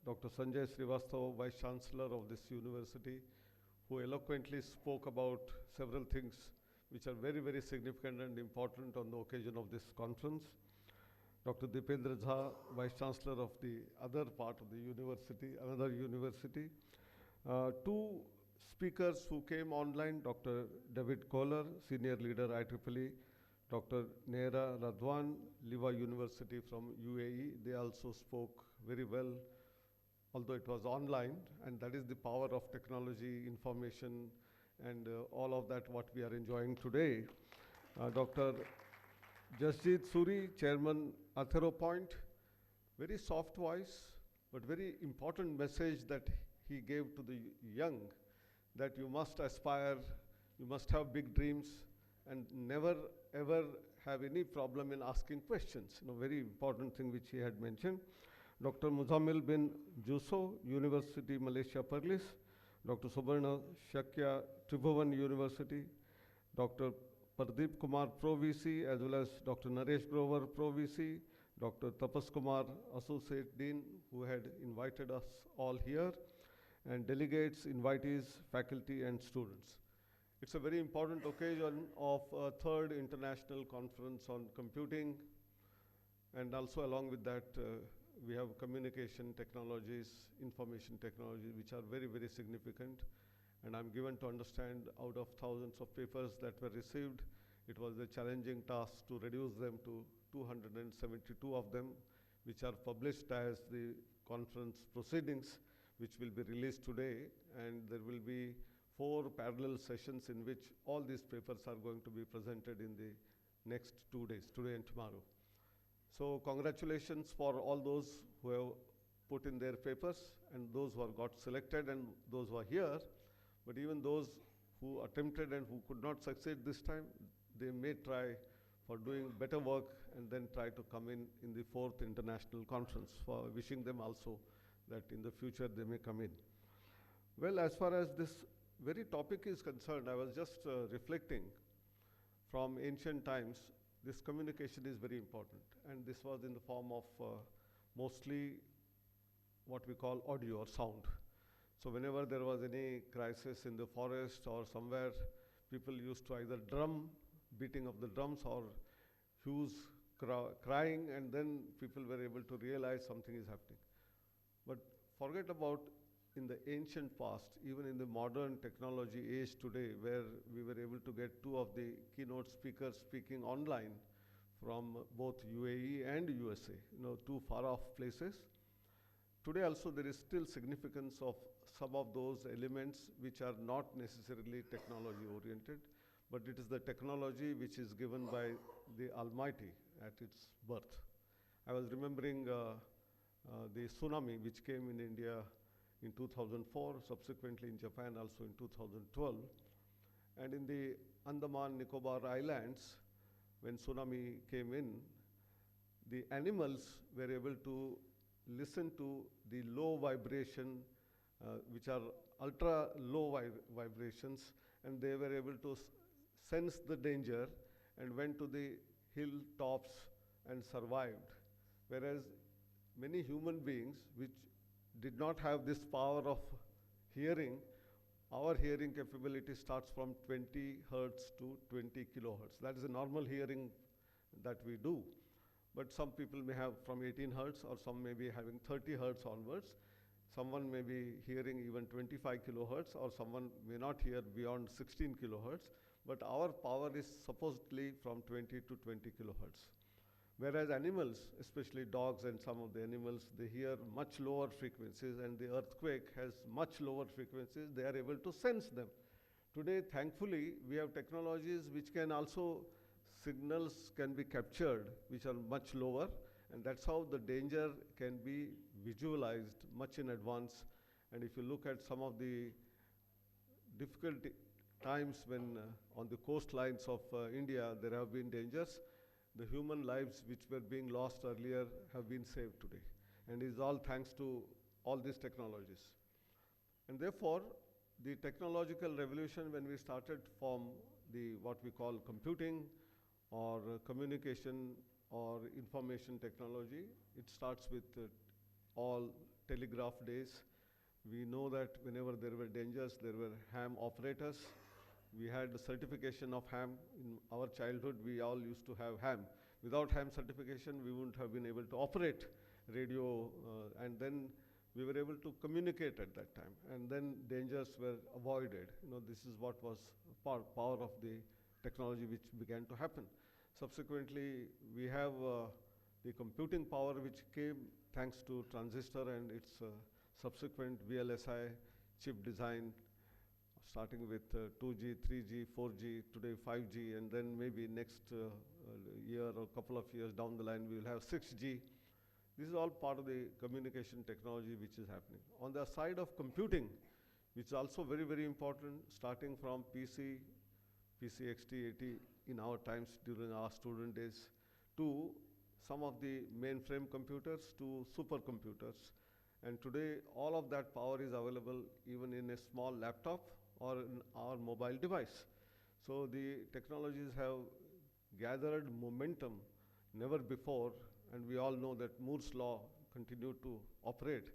Dr. Sanjay Srivastava, Vice Chancellor of this university, who eloquently spoke about several things which are very, very significant and important on the occasion of this conference. Dr. Dipendra Jha, Vice Chancellor of the other part of the university, another university. Two speakers who came online, Dr. David Kohler, Senior Leader IEEE, Dr. Nehra Radwan, Liva University from UAE. They also spoke very well, although it was online, and that is the power of technology, information, and all of that what we are enjoying today. Dr. Jasjit Suri, Chairman Athero Point, very soft voice, but very important message that he gave to the young, that you must aspire, you must have big dreams, and never ever have any problem in asking questions. Very important thing which he had mentioned. Dr. Muzammil bin Juso, University Malaysia Perlis, Dr. Subarna Shakya, Tribhuvan University, Dr. Pardeep Kumar Pro VC, as well as Dr. Naresh Grover Pro VC, Dr. Tapas Kumar Associate Dean, who had invited us all here, and delegates, invitees, faculty, and students. It's a very important occasion of a third international conference on computing, and also along with that, we have communication technologies, information technologies, which are very, very significant. And I'm given to understand out of thousands of papers that were received, it was a challenging task to reduce them to 272 of them, which are published as the conference proceedings, which will be released today. And there will be 4 parallel sessions in which all these papers are going to be presented in the next 2 days, today and tomorrow. So congratulations for all those who have put in their papers, and those who have got selected, and those who are here. But even those who attempted and who could not succeed this time, they may try for doing better work and then try to come in the 4th international conference. For wishing them also that in the future they may come in. Well, as far as this very topic is concerned, I was just reflecting from ancient times. This communication is very important, and this was in the form of mostly what we call audio or sound. So whenever there was any crisis in the forest or somewhere, people used to either beating of the drums, or hues crying, and then people were able to realize something is happening. But forget about in the ancient past, even in the modern technology age today, where we were able to get 2 of the keynote speakers speaking online from both UAE and USA, 2 far-off places. Today also there is still significance of some of those elements which are not necessarily technology-oriented, but it is the technology which is given by the Almighty at its birth. I was remembering the tsunami which came in India in 2004, subsequently in Japan also in 2012. And in the Andaman Nicobar Islands, when tsunami came in, the animals were able to listen to the low vibration, which are ultra low vibrations, and they were able to sense the danger and went to the hilltops and survived. Whereas many human beings which did not have this power of hearing, our hearing capability starts from 20 hertz to 20 kilohertz. That is a normal hearing that we do. But some people may have from 18 hertz, or some may be having 30 hertz onwards. Someone may be hearing even 25 kilohertz, or someone may not hear beyond 16 kilohertz. But our power is supposedly from 20 to 20 kilohertz. Whereas animals, especially dogs and some of the animals, they hear much lower frequencies, and the earthquake has much lower frequencies. They are able to sense them. Today, thankfully, we have technologies which can also, signals can be captured, which are much lower, and that's how the danger can be visualized much in advance. And if you look at some of the difficult times when on the coastlines of India there have been dangers, the human lives which were being lost earlier have been saved today. And it is all thanks to all these technologies. And therefore, the technological revolution, when we started from the what we call computing or communication or information technology. It starts with all telegraph days. We know that whenever there were dangers, there were ham operators. We had the certification of ham. In our childhood, we all used to have ham. Without ham certification, we wouldn't have been able to operate radio, and then we were able to communicate at that time. And then dangers were avoided. This is what was power of the technology which began to happen. Subsequently, we have the computing power which came thanks to transistor and its subsequent VLSI chip design, starting with 2G, 3G, 4G, today 5G, and then maybe next year or couple of years down the line, we will have 6G. This is all part of the communication technology which is happening. On the side of computing, which is also very, very important, starting from PC, XT80 in our times during our student days, to some of the mainframe computers to supercomputers. And today, all of that power is available even in a small laptop or in our mobile device. So the technologies have gathered momentum never before, and we all know that Moore's law continued to operate,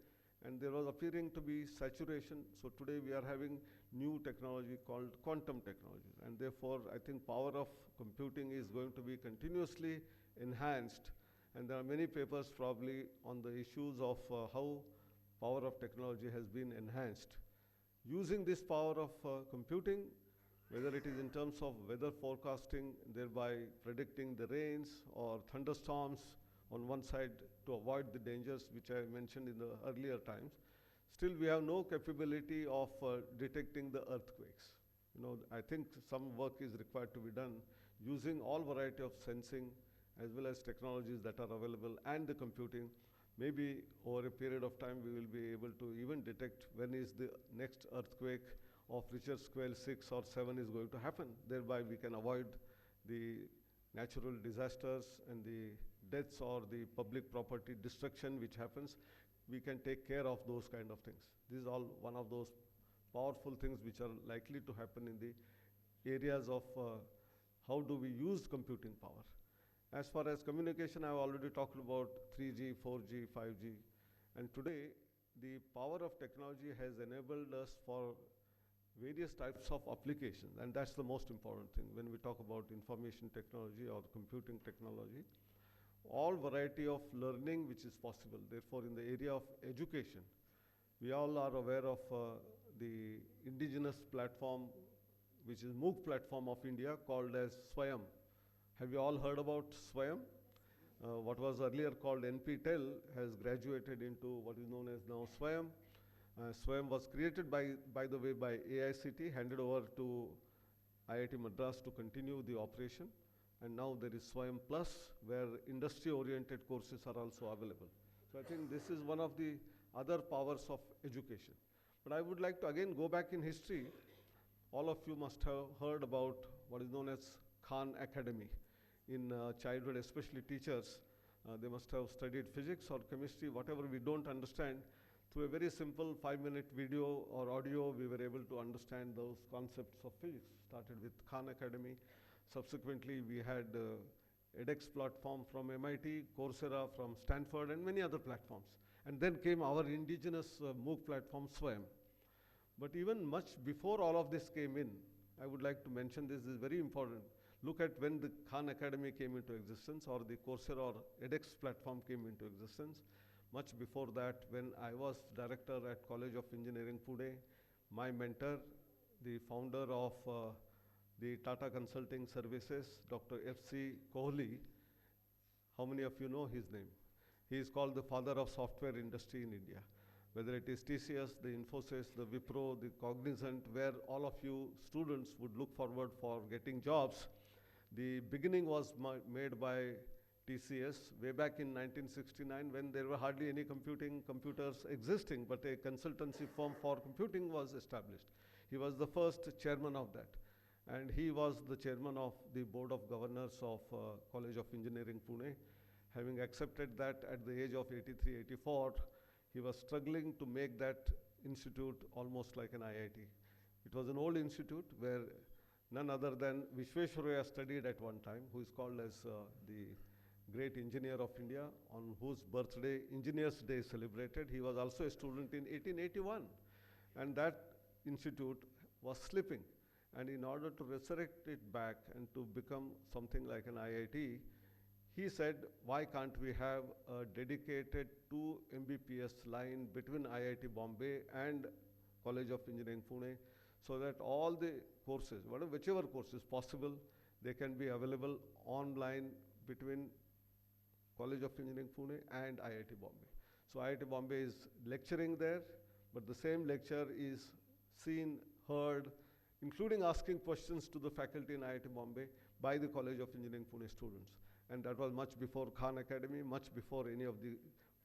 and there was appearing to be saturation. So today we are having new technology called quantum technology, and therefore I think power of computing is going to be continuously enhanced, and there are many papers probably on the issues of how power of technology has been enhanced. Using this power of computing, whether it is in terms of weather forecasting, thereby predicting the rains or thunderstorms on one side to avoid the dangers which I mentioned in the earlier times, still we have no capability of detecting the earthquakes. I think some work is required to be done using all variety of sensing as well as technologies that are available and the computing. Maybe over a period of time we will be able to even detect when is the next earthquake of Richter scale 6 or 7 is going to happen. Thereby we can avoid the natural disasters and the deaths or the public property destruction which happens. We can take care of those kind of things. This is all one of those powerful things which are likely to happen in the areas of how do we use computing power. As far as communication, I have already talked about 3G, 4G, 5G, and today the power of technology has enabled us for various types of applications, and that's the most important thing when we talk about information technology or computing technology. All variety of learning which is possible. Therefore, in the area of education, we all are aware of the indigenous platform, which is MOOC platform of India called as Swayam. Have you all heard about Swayam? What was earlier called NPTEL has graduated into what is known as now Swayam. Swayam was created by the way by ICAICCIT, handed over to IIT Madras to continue the operation. And now there is Swayam Plus, where industry-oriented courses are also available. So I think this is one of the other powers of education. But I would like to again go back in history. All of you must have heard about what is known as Khan Academy. In childhood, especially teachers, they must have studied physics or chemistry, whatever we don't understand. Through a very simple 5-minute video or audio, we were able to understand those concepts of physics. Started with Khan Academy. Subsequently, we had edX platform from MIT, Coursera from Stanford, and many other platforms. And then came our indigenous MOOC platform, Swayam. But even much before all of this came in, I would like to mention this is very important. Look at when the Khan Academy came into existence or the Coursera or edX platform came into existence. Much before that, when I was director at College of Engineering, Pune, my mentor, the founder of the Tata Consulting Services, Dr. F.C. Kohli, how many of you know his name? He is called the father of software industry in India. Whether it is TCS, the Infosys, the Wipro, the Cognizant, where all of you students would look forward for getting jobs. The beginning was made by TCS way back in 1969 when there were hardly any computers existing, but a consultancy firm for computing was established. He was the first chairman of that. And he was the chairman of the Board of Governors of College of Engineering, Pune. Having accepted that at the age of 83, 84, he was struggling to make that institute almost like an IIT. It was an old institute where none other than Vishweshwaraya studied at one time, who is called as the great engineer of India, on whose birthday Engineers Day is celebrated. He was also a student in 1881, and that institute was slipping. And in order to resurrect it back and to become something like an IIT, he said, why can't we have a dedicated 2 Mbps line between IIT Bombay and College of Engineering Pune, so that all the courses, whichever course is possible, they can be available online between College of Engineering Pune and IIT Bombay. So IIT Bombay is lecturing there, but the same lecture is seen, heard, including asking questions to the faculty in IIT Bombay by the College of Engineering Pune students. And that was much before Khan Academy, much before any of the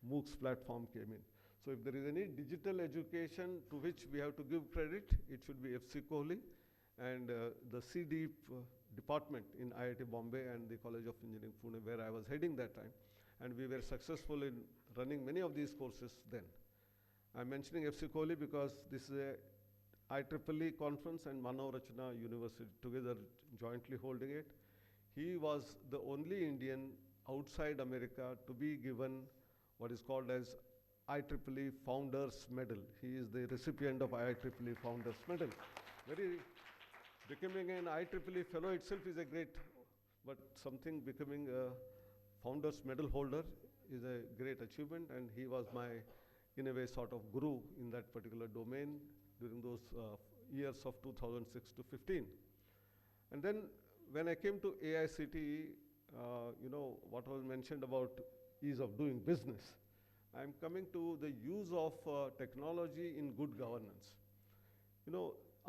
MOOCs platform came in. So if there is any digital education to which we have to give credit, it should be FC Kohli and the CDEEP department in IIT Bombay and the College of Engineering Pune, where I was heading that time. And we were successful in running many of these courses then. I'm mentioning FC Kohli because this is a IEEE conference and Manav Rachna University together jointly holding it. He was the only Indian outside America to be given what is called as IEEE Founders Medal. He is the recipient of IEEE Founders Medal. Becoming an IEEE fellow itself is a great, but something becoming a Founders Medal holder is a great achievement, and he was my, in a way, sort of guru in that particular domain during those years of 2006 to 15. And then when I came to AICTE, what was mentioned about ease of doing business, I'm coming to the use of technology in good governance.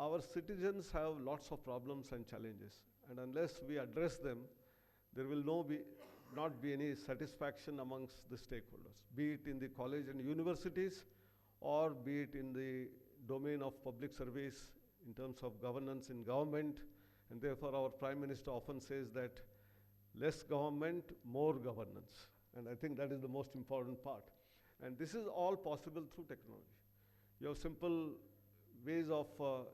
Our citizens have lots of problems and challenges, and unless we address them, there will not be any satisfaction amongst the stakeholders, be it in the college and universities, or be it in the domain of public service in terms of governance in government. And therefore, our Prime Minister often says that less government, more governance. And I think that is the most important part. And this is all possible through technology. You have simple ways of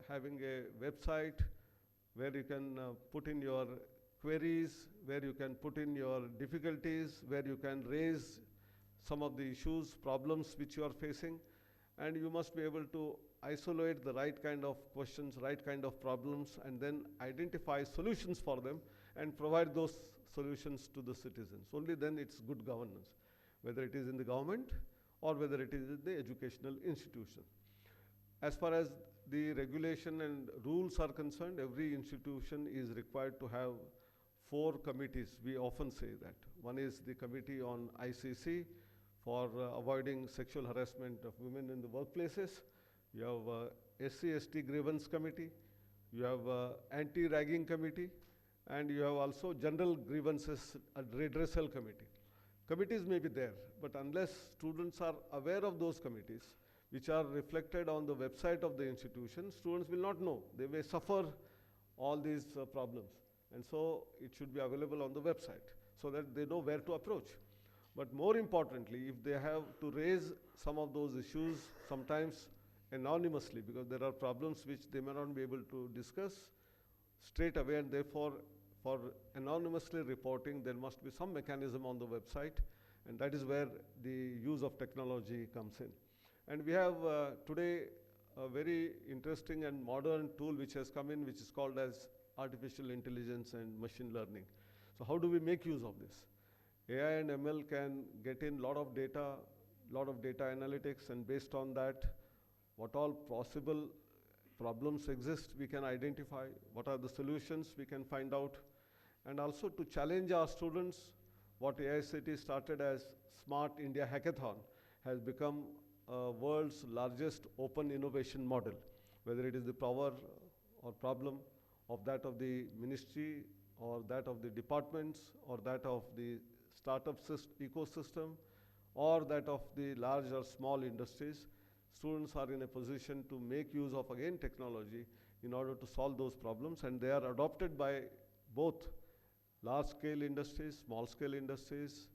having a website where you can put in your queries, where you can put in your difficulties, where you can raise some of the issues, problems which you are facing. And you must be able to isolate the right kind of questions, right kind of problems, and then identify solutions for them and provide those solutions to the citizens. Only then it's good governance, whether it is in the government or whether it is in the educational institution. As far as the regulation and rules are concerned, every institution is required to have 4 committees. We often say that. One is the committee on ICC for avoiding sexual harassment of women in the workplaces. You have SC/ST grievance committee. You have anti-ragging committee. And you have also general grievances redressal committee. Committees may be there, but unless students are aware of those committees, which are reflected on the website of the institution, students will not know. They may suffer all these problems. And so it should be available on the website so that they know where to approach. But more importantly, if they have to raise some of those issues, sometimes anonymously, because there are problems which they may not be able to discuss straight away, and therefore for anonymously reporting, there must be some mechanism on the website, and that is where the use of technology comes in. And we have today a very interesting and modern tool which has come in, which is called as artificial intelligence and machine learning. So how do we make use of this? AI and ML can get in lot of data analytics, and based on that, what all possible problems exist, we can identify. What are the solutions, we can find out. And also to challenge our students, what AICTE started as Smart India Hackathon has become world's largest open innovation model, whether it is the power or problem of that of the ministry or that of the departments or that of the startup ecosystem or that of the large or small industries. Students are in a position to make use of, again, technology in order to solve those problems, and they are adopted by both large-scale industries, small-scale industries,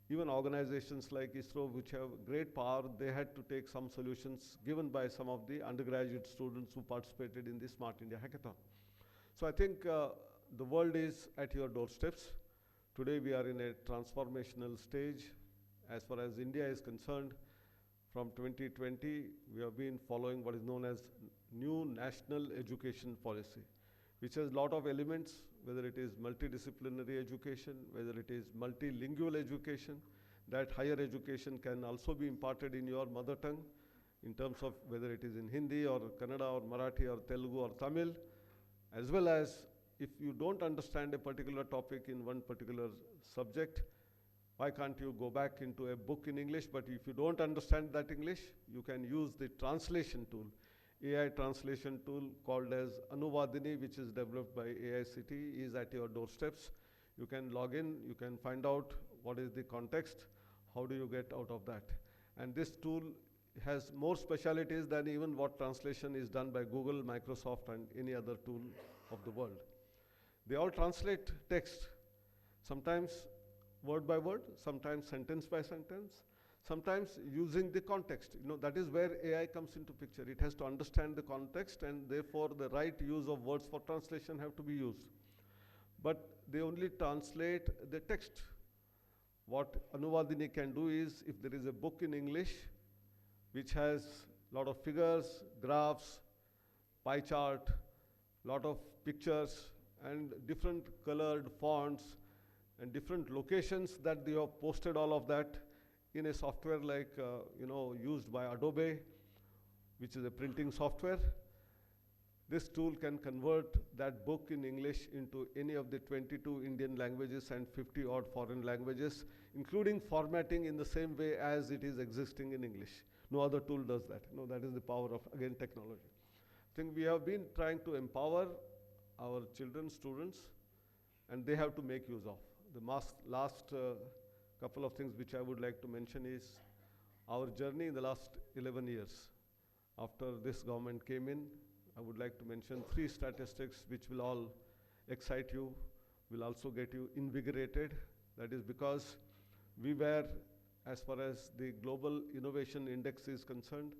even organizations like ISRO, which have great power. They had to take some solutions given by some of the undergraduate students who participated in the Smart India Hackathon. So I think the world is at your doorsteps. Today we are in a transformational stage. As far as India is concerned, from 2020, we have been following what is known as new national education policy, which has a lot of elements, whether it is multidisciplinary education, whether it is multilingual education, that higher education can also be imparted in your mother tongue, in terms of whether it is in Hindi or Kannada or Marathi or Telugu or Tamil, as well as if you don't understand a particular topic in one particular subject, why can't you go back into a book in English? But if you don't understand that English, you can use the translation tool, AI translation tool called as Anuvadini, which is developed by ICAICCIT, is at your doorsteps. You can log in, you can find out what is the context, how do you get out of that. And this tool has more specialities than even what translation is done by Google, Microsoft, and any other tool of the world. They all translate text, sometimes word by word, sometimes sentence by sentence, sometimes using the context. That is where AI comes into picture. It has to understand the context, and therefore the right use of words for translation have to be used. But they only translate the text. What Anuvadini can do is, if there is a book in English which has a lot of figures, graphs, pie chart, lot of pictures, and different colored fonts, and different locations that they have posted all of that in a software like, used by Adobe, which is a printing software. This tool can convert that book in English into any of the 22 Indian languages and 50 odd foreign languages, including formatting in the same way as it is existing in English. No other tool does that. That is the power of, again, technology. I think we have been trying to empower our children, students, and they have to make use of. The last couple of things which I would like to mention is our journey in the last 11 years. After this government came in, I would like to mention 3 statistics which will all excite you, will also get you invigorated. That is because we were, as far as the global innovation index is concerned,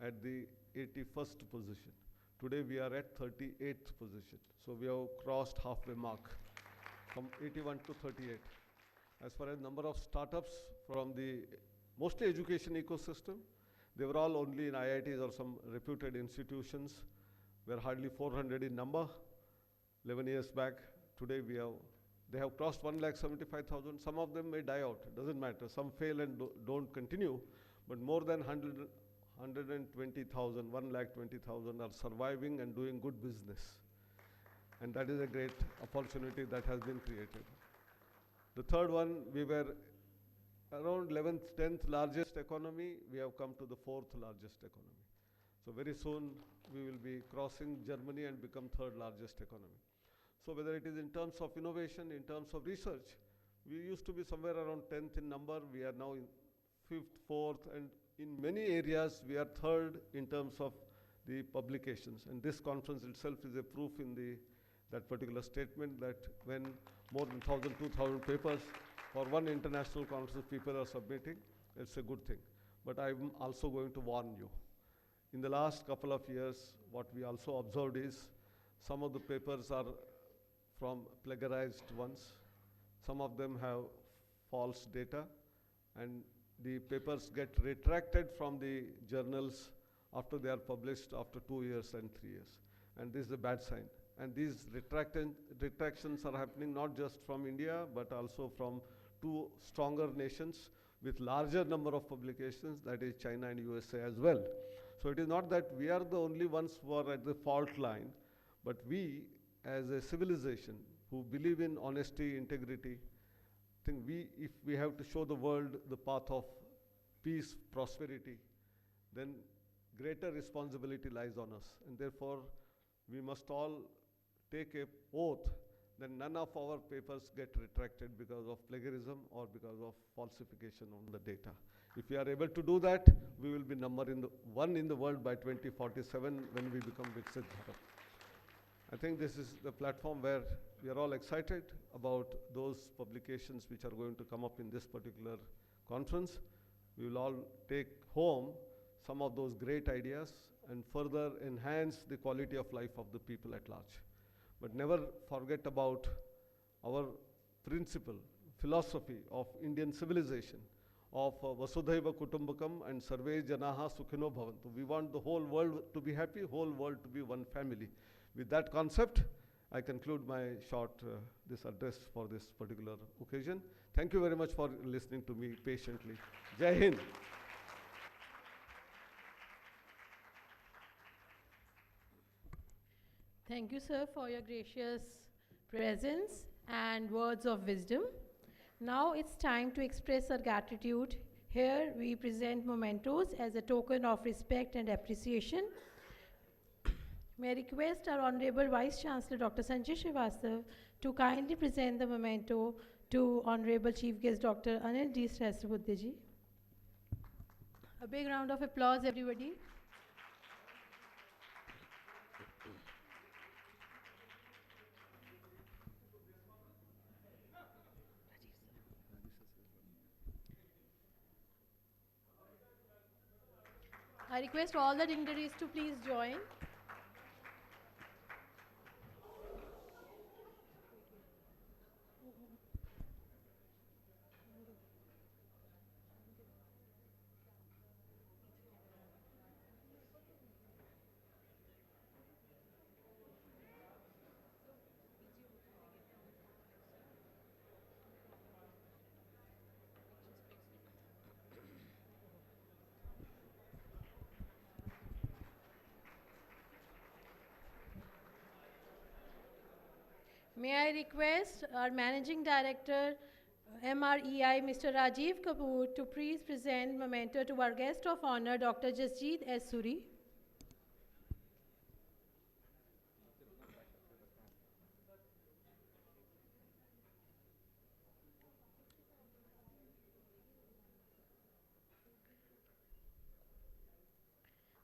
at the 81st position. Today we are at 38th position. So we have crossed halfway mark from 81 to 38. As far as number of startups from the mostly education ecosystem, they were all only in IITs or some reputed institutions. We're hardly 400 in number. 11 years back, today they have crossed 1,75,000. Some of them may die out, it doesn't matter. Some fail and don't continue, but more than 120,000, 1,20,000 are surviving and doing good business. And that is a great opportunity that has been created. The third one, we were around 11th, 10th largest economy. We have come to the 4th largest economy. So very soon, we will be crossing Germany and become 3rd largest economy. So whether it is in terms of innovation, in terms of research, we used to be somewhere around 10th in number. We are now in 5th, 4th, and in many areas, we are 3rd in terms of the publications. And this conference itself is a proof in that particular statement, that when more than 1,000, 2,000 papers for one international conference people are submitting, it's a good thing. But I'm also going to warn you. In the last couple of years, what we also observed is some of the papers are from plagiarized ones. Some of them have false data, and the papers get retracted from the journals after they are published after 2 years and 3 years. And this is a bad sign. And these retractions are happening not just from India, but also from 2 stronger nations with larger number of publications, that is China and USA as well. So it is not that we are the only ones who are at the fault line, but we as a civilization who believe in honesty, integrity, think if we have to show the world the path of peace, prosperity, then greater responsibility lies on us. And therefore, we must all take an oath that none of our papers get retracted because of plagiarism or because of falsification on the data. If we are able to do that, we will be number 1 in the world by 2047 when we become Viksit Bharat. I think this is the platform where we are all excited about those publications which are going to come up in this particular conference. We will all take home some of those great ideas and further enhance the quality of life of the people at large. but never forget about our principle, philosophy of Indian civilization, of Vasudhaiva Kutumbakam and Sarve Janaha Sukhino Bhavantu. We want the whole world to be happy, whole world to be one family. With that concept, I conclude my short this address for this particular occasion. Thank you very much for listening to me patiently. Jai Hind. Thank you, sir, for your gracious presence and words of wisdom. Now it's time to express our gratitude. Here we present mementos as a token of respect and appreciation. May I request our Honorable Vice Chancellor Dr. Sanjay Srivastava to kindly present the memento to Honorable Chief Guest Dr. Anil D. Sahasrabudhe ji. A big round of applause, everybody. I request all the dignitaries to please join. May I request our Managing Director, MREI, Mr. Rajiv Kapoor, to please present memento to our guest of honor, Dr. Jasjeet S. Suri.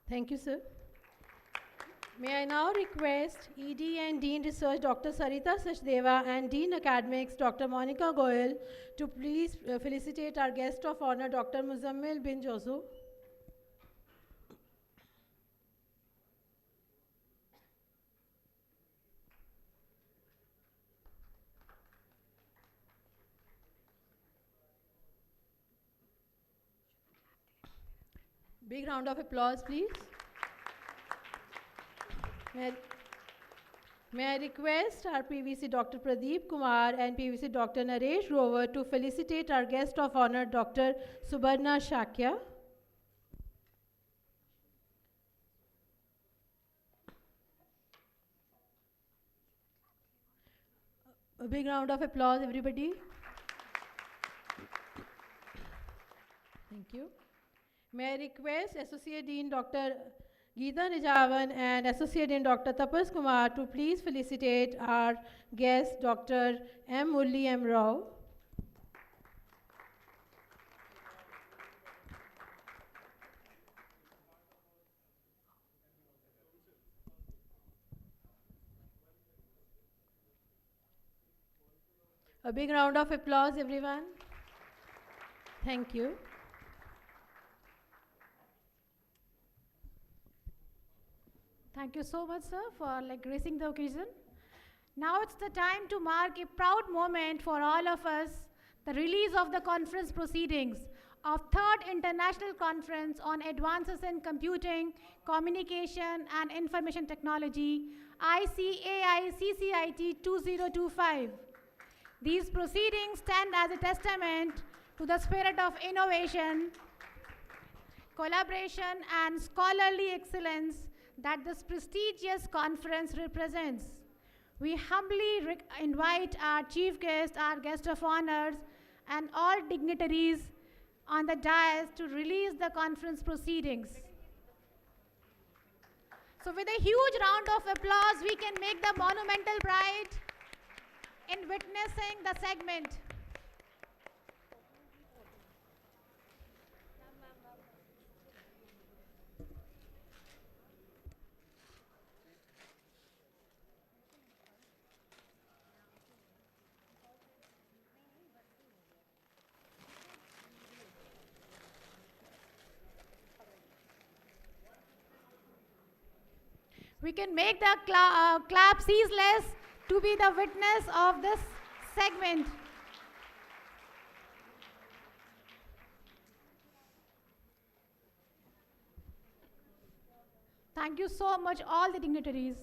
Thank you, sir. May I now request ED and Dean Research Dr. Sarita Sachdeva and Dean Academics Dr. Monica Goyal to please felicitate our guest of honor Dr. Muzammil bin Josu. Big round of applause, please. May I request our PVC Dr. Pradeep Kumar and PVC Dr. Naresh Rover to felicitate our guest of honor Dr. Subarna Shakya. A big round of applause, everybody. Thank you. May I request Associate Dean Dr. Geeta Nijavan and Associate Dean Dr. Tapas Kumar to please felicitate our guest Dr. M. Murli M. Rao. A big round of applause, everyone. Thank you. Thank you so much, sir, for gracing the occasion. Now it's the time to mark a proud moment for all of us, the release of the conference proceedings of 3rd International Conference on Advances in Computing, Communication and Information Technology, ICAICCIT 2025. These proceedings stand as a testament to the spirit of innovation, collaboration and scholarly excellence that this prestigious conference represents. We humbly invite our chief guest, our guest of honors, and all dignitaries on the dais to release the conference proceedings. So with a huge round of applause, we can make the monumental pride in witnessing the segment. We can make the clap ceaseless to be the witness of this segment. Thank you so much, all the dignitaries.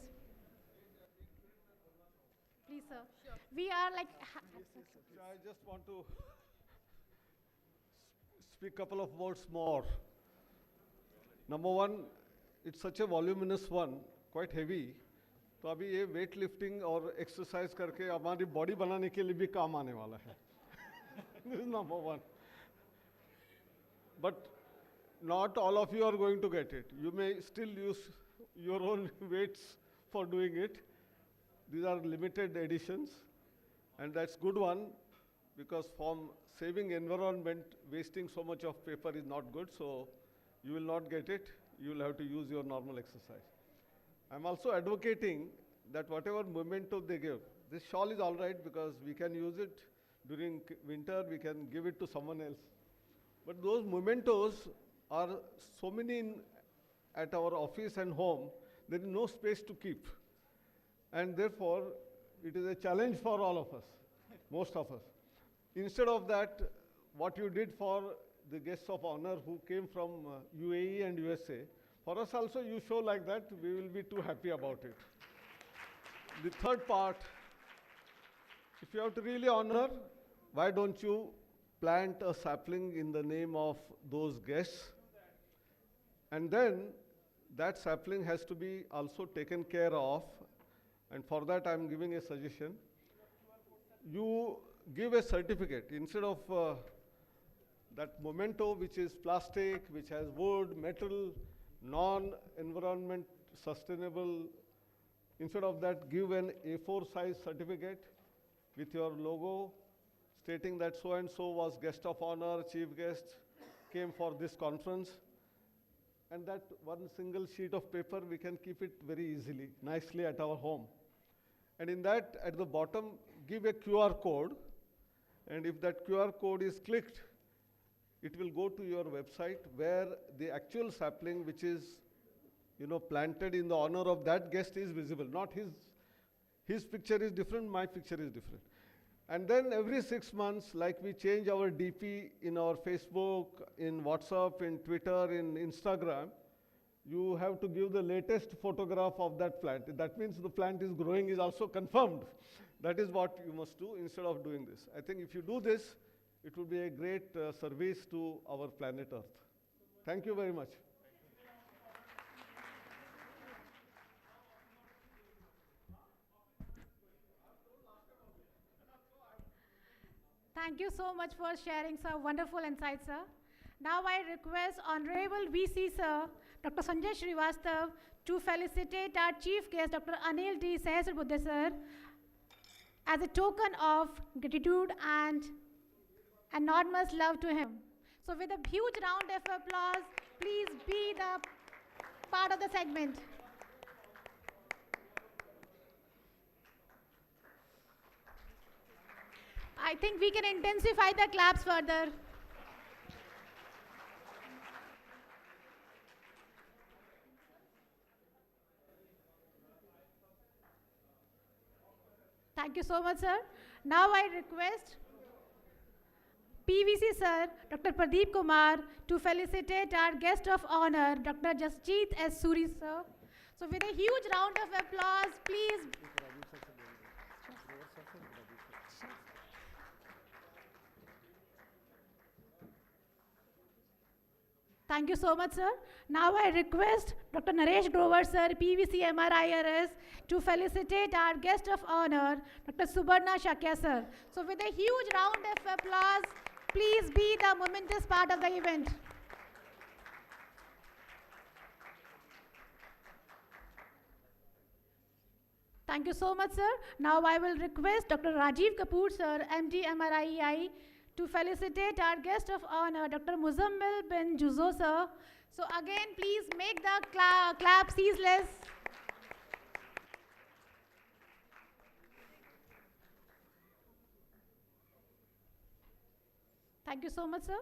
Please, sir. Sure. We are like... I just want to speak a couple of words more. Number one, it's such a voluminous one, quite heavy. तो अभी ये weight lifting और exercise करके हमारी body बनाने के लिए भी काम आने वाला है. This is number one. But not all of you are going to get it. You may still use your own weights for doing it. These are limited editions, and that's good one, because from saving environment, wasting so much of paper is not good, so you will not get it. You will have to use your normal exercise. I'm also advocating that whatever memento they give, this shawl is all right because we can use it during winter, we can give it to someone else. But those mementos are so many at our office and home, there is no space to keep. And therefore, it is a challenge for all of us, most of us. Instead of that, what you did for the guests of honor who came from UAE and USA, for us also you show like that, we will be too happy about it. The third part, if you have to really honor, why don't you plant a sapling in the name of those guests? And then that sapling has to be also taken care of, and for that I'm giving a suggestion. You give a certificate instead of that memento which is plastic, which has wood, metal, non-environment sustainable. Instead of that, give an A4 size certificate with your logo stating that so and so was guest of honor, chief guest, came for this conference. And that one single sheet of paper, we can keep it very easily, nicely at our home. And in that, at the bottom, give a QR code. And if that QR code is clicked, it will go to your website where the actual sapling, which is planted in the honor of that guest, is visible. Not his picture is different, my picture is different. And then every 6 months, like we change our DP in our Facebook, in WhatsApp, in Twitter, in Instagram, you have to give the latest photograph of that plant. That means the plant is growing is also confirmed. That is what you must do instead of doing this. I think if you do this, it will be a great service to our planet Earth. Thank you very much. Thank you so much for sharing some wonderful insights, sir. Now I request Honorable VC, sir, Dr. Sanjay Srivastav, to felicitate our chief guest, Dr. Anil D. Sahasrabudhe, sir, as a token of gratitude and enormous love to him. So with a huge round of applause, please be the part of the segment. I think we can intensify the claps further. Thank you so much, sir. Now I request PVC sir, Dr. Pradeep Kumar, to felicitate our guest of honor, Dr. Jasjeet S. Suri, sir. So with a huge round of applause, please. Thank you so much, sir. Now I request Dr. Naresh Grover, sir, PVC MRIIRS, to felicitate our guest of honor, Dr. Subarna Shakya, sir. So with a huge round of applause, please be the momentous part of the event. Thank you so much, sir. Now I will request Dr. Rajiv Kapoor, sir, MD MRIEI, to felicitate our guest of honor, Dr. Muzammil bin Juzo, sir. So again, please make the clap ceaseless. Thank you so much, sir.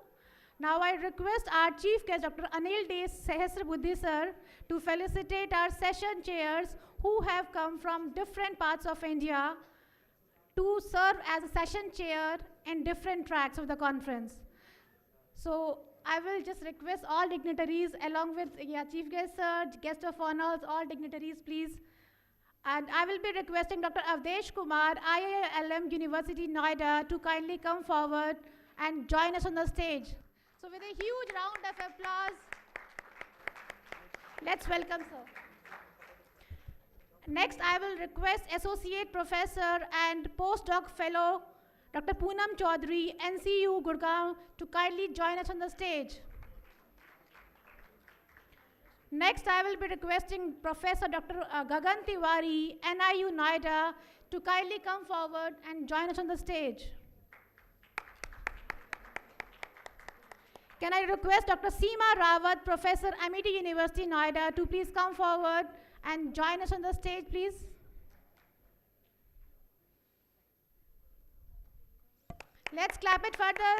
Now I request our chief guest, Dr. Anil D. Sahasrabudhe, sir, to felicitate our session chairs who have come from different parts of India to serve as a session chair in different tracks of the conference. So I will just request all dignitaries along with Chief Guest Sir, Guest of Honors, all dignitaries please. And I will be requesting Dr. Avdesh Kumar, IILM University Noida, to kindly come forward and join us on the stage. So with a huge round of applause, let's welcome sir. Next, I will request Associate Professor and Postdoc Fellow Dr. Poonam Chaudhary, NCU Gurgaon, to kindly join us on the stage. Next, I will be requesting Professor Dr. Gagan Tiwari, NIU Noida, to kindly come forward and join us on the stage. Can I request Dr. Seema Rawat, Professor, Amity University Noida, to please come forward and join us on the stage, please. Let's clap it further.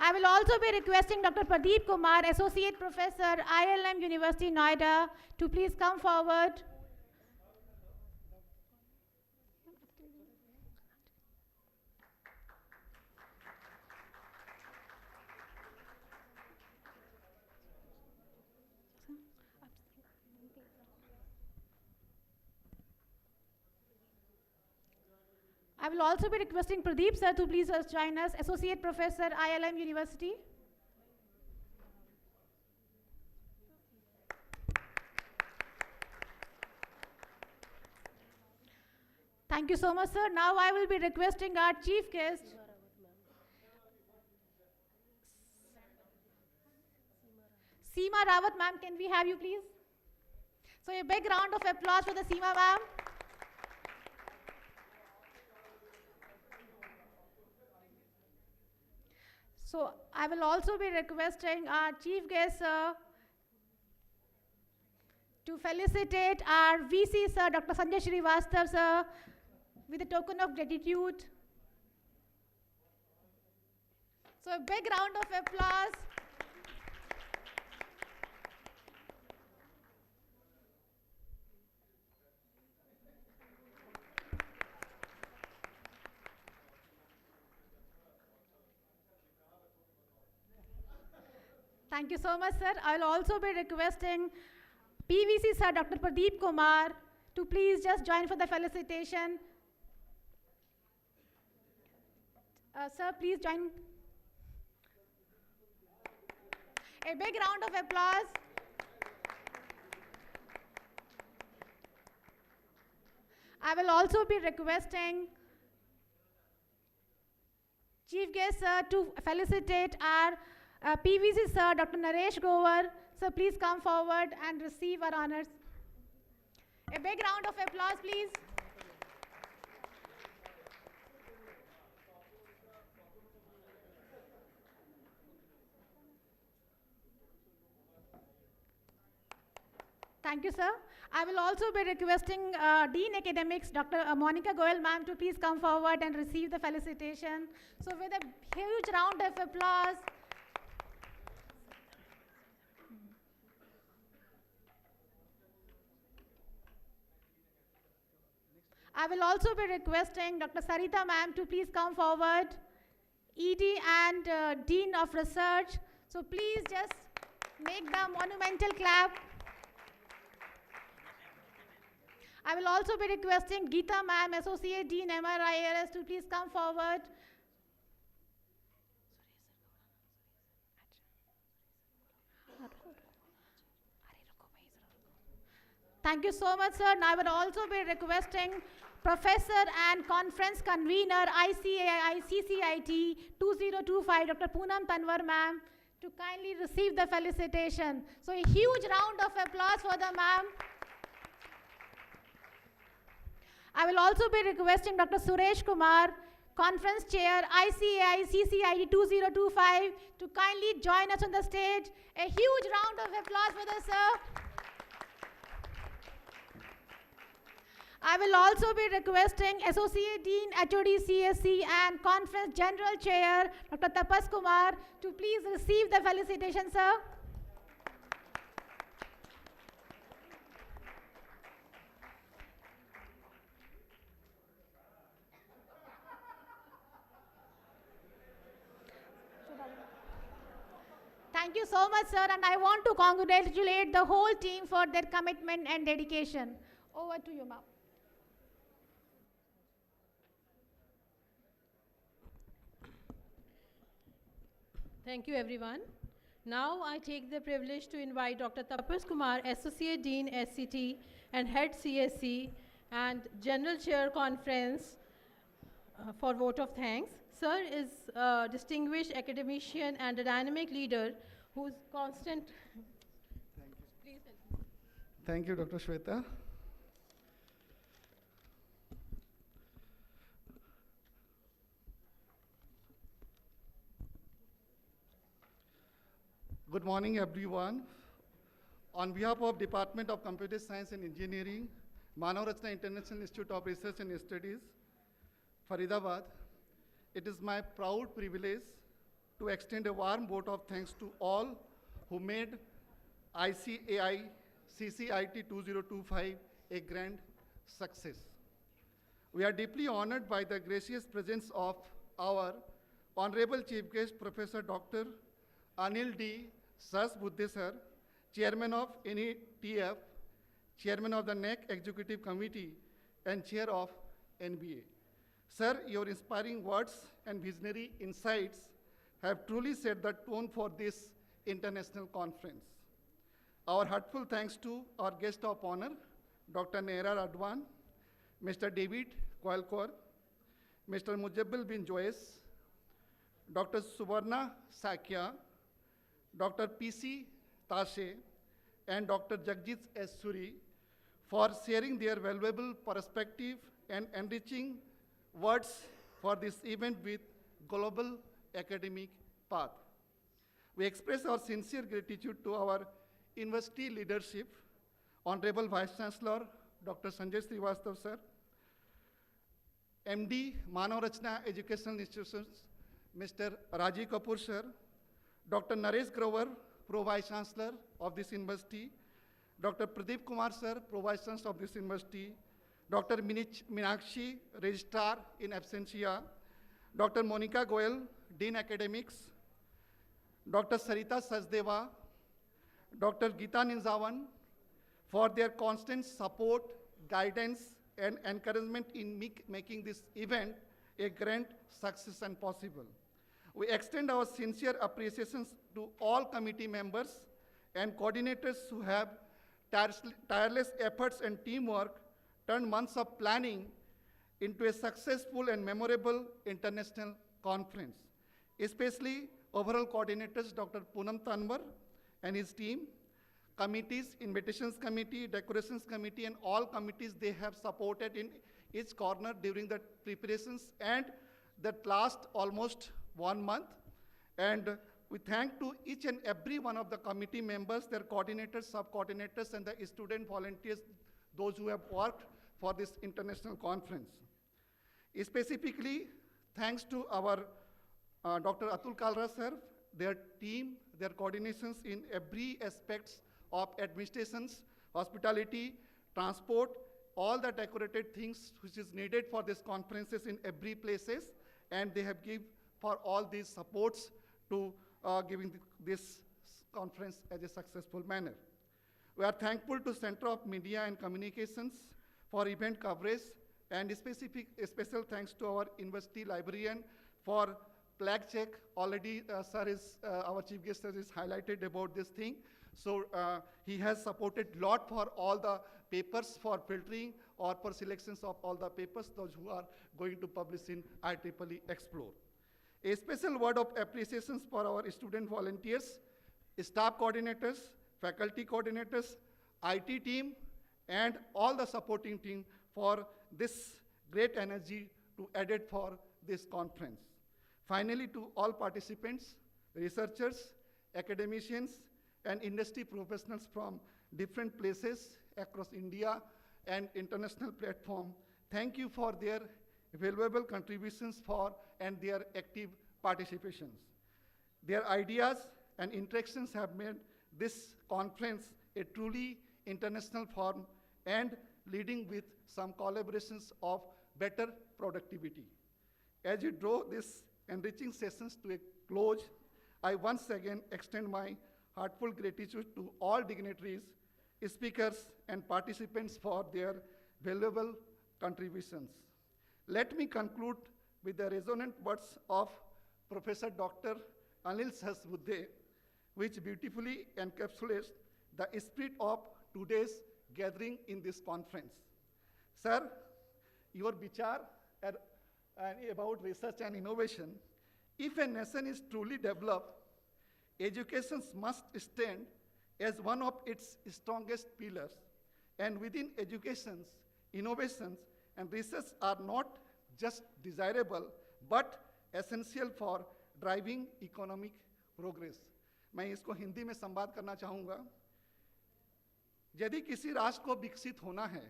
I will also be requesting Dr. Pradeep Kumar, Associate Professor, ILM University Noida, to please come forward. I will also be requesting Pradeep sir to please join us, Associate Professor, ILM University. Thank you so much, sir. Now I will be requesting our chief guest. Seema Rawat ma'am, can we have you please? So a big round of applause for the Seema ma'am. So I will also be requesting our chief guest sir to felicitate our VC sir, Dr. Sanjay Srivastav sir, with a token of gratitude. So a big round of applause. Thank you so much, sir. I will also be requesting PVC sir, Dr. Pradeep Kumar, to please just join for the felicitation. Sir, please join. A big round of applause. I will also be requesting Chief Guest sir to felicitate our PVC sir, Dr. Naresh Grover. Sir, please come forward and receive our honors. A big round of applause, please. Thank you, sir. I will also be requesting Dean Academics, Dr. Monica Goel ma'am, to please come forward and receive the felicitation. So with a huge round of applause, I will also be requesting Dr. Sarita ma'am to please come forward, ED and Dean of Research. So please just make the monumental clap. I will also be requesting Geeta ma'am, Associate Dean MRIIRS, to please come forward. Thank you so much, sir. Now I would also be requesting Professor and Conference Convener, ICAICCIT 2025, Dr. Poonam Tanwar ma'am, to kindly receive the felicitation. So a huge round of applause for the ma'am. I will also be requesting Dr. Suresh Kumar, Conference Chair, ICAICCIT 2025, to kindly join us on the stage. A huge round of applause for the sir. I will also be requesting Associate Dean, HOD CSC and Conference General Chair, Dr. Tapas Kumar, to please receive the felicitation, sir. Thank you so much, sir, and I want to congratulate the whole team for their commitment and dedication. Over to you, ma'am. Thank you, everyone. Now I take the privilege to invite Dr. Tapas Kumar, Associate Dean, SCT, and Head CSC, and General Chair Conference for vote of thanks. Sir is a distinguished academician and a dynamic leader whose constant... Please help. Thank you, Dr. Shweta. Good morning, everyone. On behalf of Department of Computer Science and Engineering, Manav Rachna International Institute of Research and Studies, Faridabad, it is my proud privilege to extend a warm vote of thanks to all who made ICAICCIT 2025 a grand success. We are deeply honored by the gracious presence of our Honorable Chief Guest, Professor Dr. Anil D. Sasbudhe sir, Chairman of NETF, Chairman of the NEC Executive Committee, and Chair of NBA. Sir, your inspiring words and visionary insights have truly set the tone for this international conference. Our heartfelt thanks to our guest of honor, Dr. Nehra Radwan, Mr. David Koalkor, Mr. Mujabbil bin Joyce, Dr. Suvarna Sakya, Dr. P.C. Tashe, and Dr. Jagjit S. Suri for sharing their valuable perspective and enriching words for this event with global academic path. We express our sincere gratitude to our university leadership, Honorable Vice Chancellor, Dr. Sanjay Srivastava sir, MD, Manav Rachna Educational Institutions, Mr. Rajiv Kapoor sir, Dr. Naresh Grover, Pro Vice Chancellor of this university, Dr. Pradeep Kumar sir, Pro Vice Chancellor of this university, Dr. Meenakshi, Registrar in absentia, Dr. Monica Goel, Dean Academics, Dr. Sarita Sachdeva, Dr. Geeta Ninjavan, for their constant support, guidance, and encouragement in making this event a grand success and possible. We extend our sincere appreciations to all committee members and coordinators who have tireless efforts and teamwork turned months of planning into a successful and memorable international conference. Especially overall coordinators, Dr. Poonam Tanwar and his team, committees, invitations committee, decorations committee, and all committees they have supported in each corner during the preparations and that last almost 1 month. And we thank to each and every one of the committee members, their coordinators, sub-coordinators, and the student volunteers, those who have worked for this international conference. Specifically, thanks to our Dr. Atul Kalra sir, their team, their coordinations in every aspects of administrations, hospitality, transport, all the decorated things which is needed for these conferences in every places, and they have given for all these supports to giving this conference as a successful manner. We are thankful to Center of Media and Communications for event coverage, and special thanks to our university librarian for flag check. Already sir is, our chief guest sir is highlighted about this thing. So he has supported a lot for all the papers for filtering or for selections of all the papers, those who are going to publish in IEEE Explore. A special word of appreciation for our student volunteers, staff coordinators, faculty coordinators, IT team, and all the supporting team for this great energy to add for this conference. Finally, to all participants, researchers, academicians, and industry professionals from different places across India and international platform, thank you for their valuable contributions for and their active participations. Their ideas and interactions have made this conference a truly international forum and leading with some collaborations of better productivity. As you draw these enriching sessions to a close, I once again extend my heartfelt gratitude to all dignitaries, speakers, and participants for their valuable contributions. Let me conclude with the resonant words of Professor Dr. Anil Sahasbuddhe, which beautifully encapsulates the spirit of today's gathering in this conference. Sir, your vichar about research and innovation, if a nation is truly developed, education must stand as one of its strongest pillars. And within education, innovations and research are not just desirable, but essential for driving economic progress. मैं इसको हिंदी में संवाद करना चाहूँगा। यदि किसी राष्ट्र को विकसित होना है,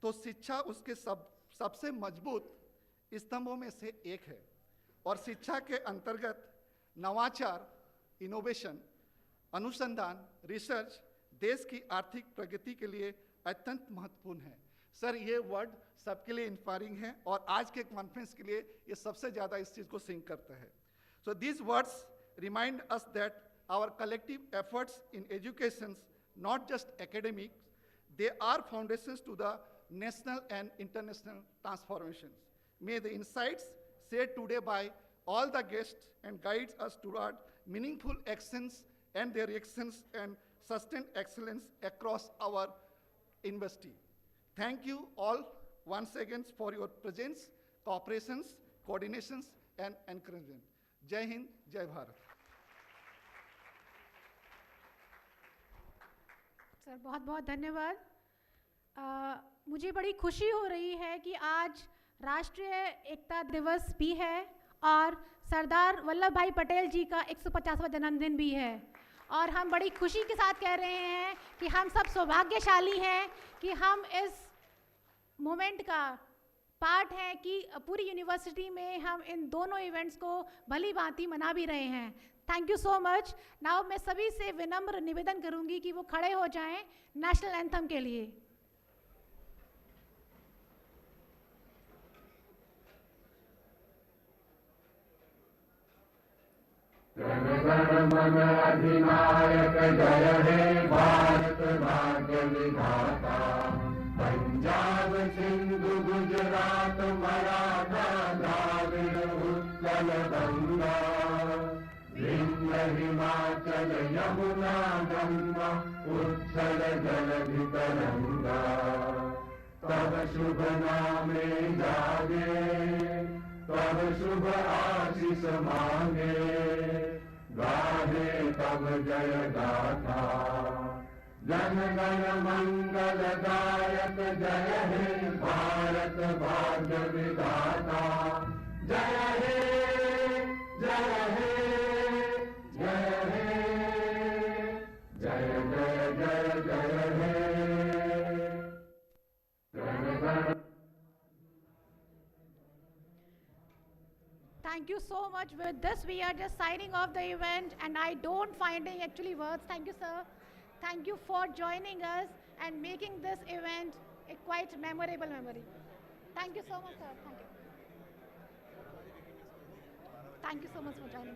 तो शिक्षा उसके सबसे मजबूत स्तंभों में से एक है, और शिक्षा के अंतर्गत नवाचार, इनोवेशन, अनुसंधान, रिसर्च देश की आर्थिक प्रगति के लिए अत्यंत महत्वपूर्ण है। सर, ये वर्ड सबके लिए इंस्पायरिंग है और आज के कॉन्फ्रेंस के लिए ये सबसे ज़्यादा इस चीज़ को सिंक करता है। So these words remind us that our collective efforts in education, not just academic, they are foundations to the national and international transformations. May the insights shared today by all the guests and guides us toward meaningful actions and their reactions and sustained excellence across our university. Thank you all once again for your presence, cooperations, coordinations, and encouragement. Jai Hind, Jai Bharat. Sir, बहुत बहुत धन्यवाद। मुझे बड़ी खुशी हो रही है कि आज राष्ट्रीय एकता दिवस भी है और सरदार वल्लभ भाई पटेल जी का 150वां जन्मदिन भी है, और हम बड़ी खुशी के साथ कह रहे हैं कि हम सब सौभाग्यशाली हैं कि हम इस मोमेंट का पार्ट हैं कि पूरी यूनिवर्सिटी में हम इन दोनों इवेंट्स को भली भांति मना भी रहे हैं। Thank you so much. Now मैं सभी से विनम्र निवेदन करूंगी कि वो खड़े हो जाएं नेशनल एंथम के लिए। जन गण मन अधिनायक जय हे भारत भाग्य विधाता, पंजाब सिंधु गुजरात मराठा द्राविड़ उत्कल गंगा, विंध्य हिमाचल यमुना गंगा उच्छल जलधि तरंगा, तब शुभ नामे जागे, तब शुभ आशीष मांगे, गाहे तब जय गाथा, जन गण मंगल दायक जय हे भारत भाग्य विधाता, जय हे जय हे जय हे जय जय जय जय हे Jana Gana. Thank you so much. With this, we are just signing off the event, and I don't finding actually words. Thank you, sir. Thank you for joining us and making this event a quite memorable memory. Thank you so much, sir. Thank you. Thank you so much for joining.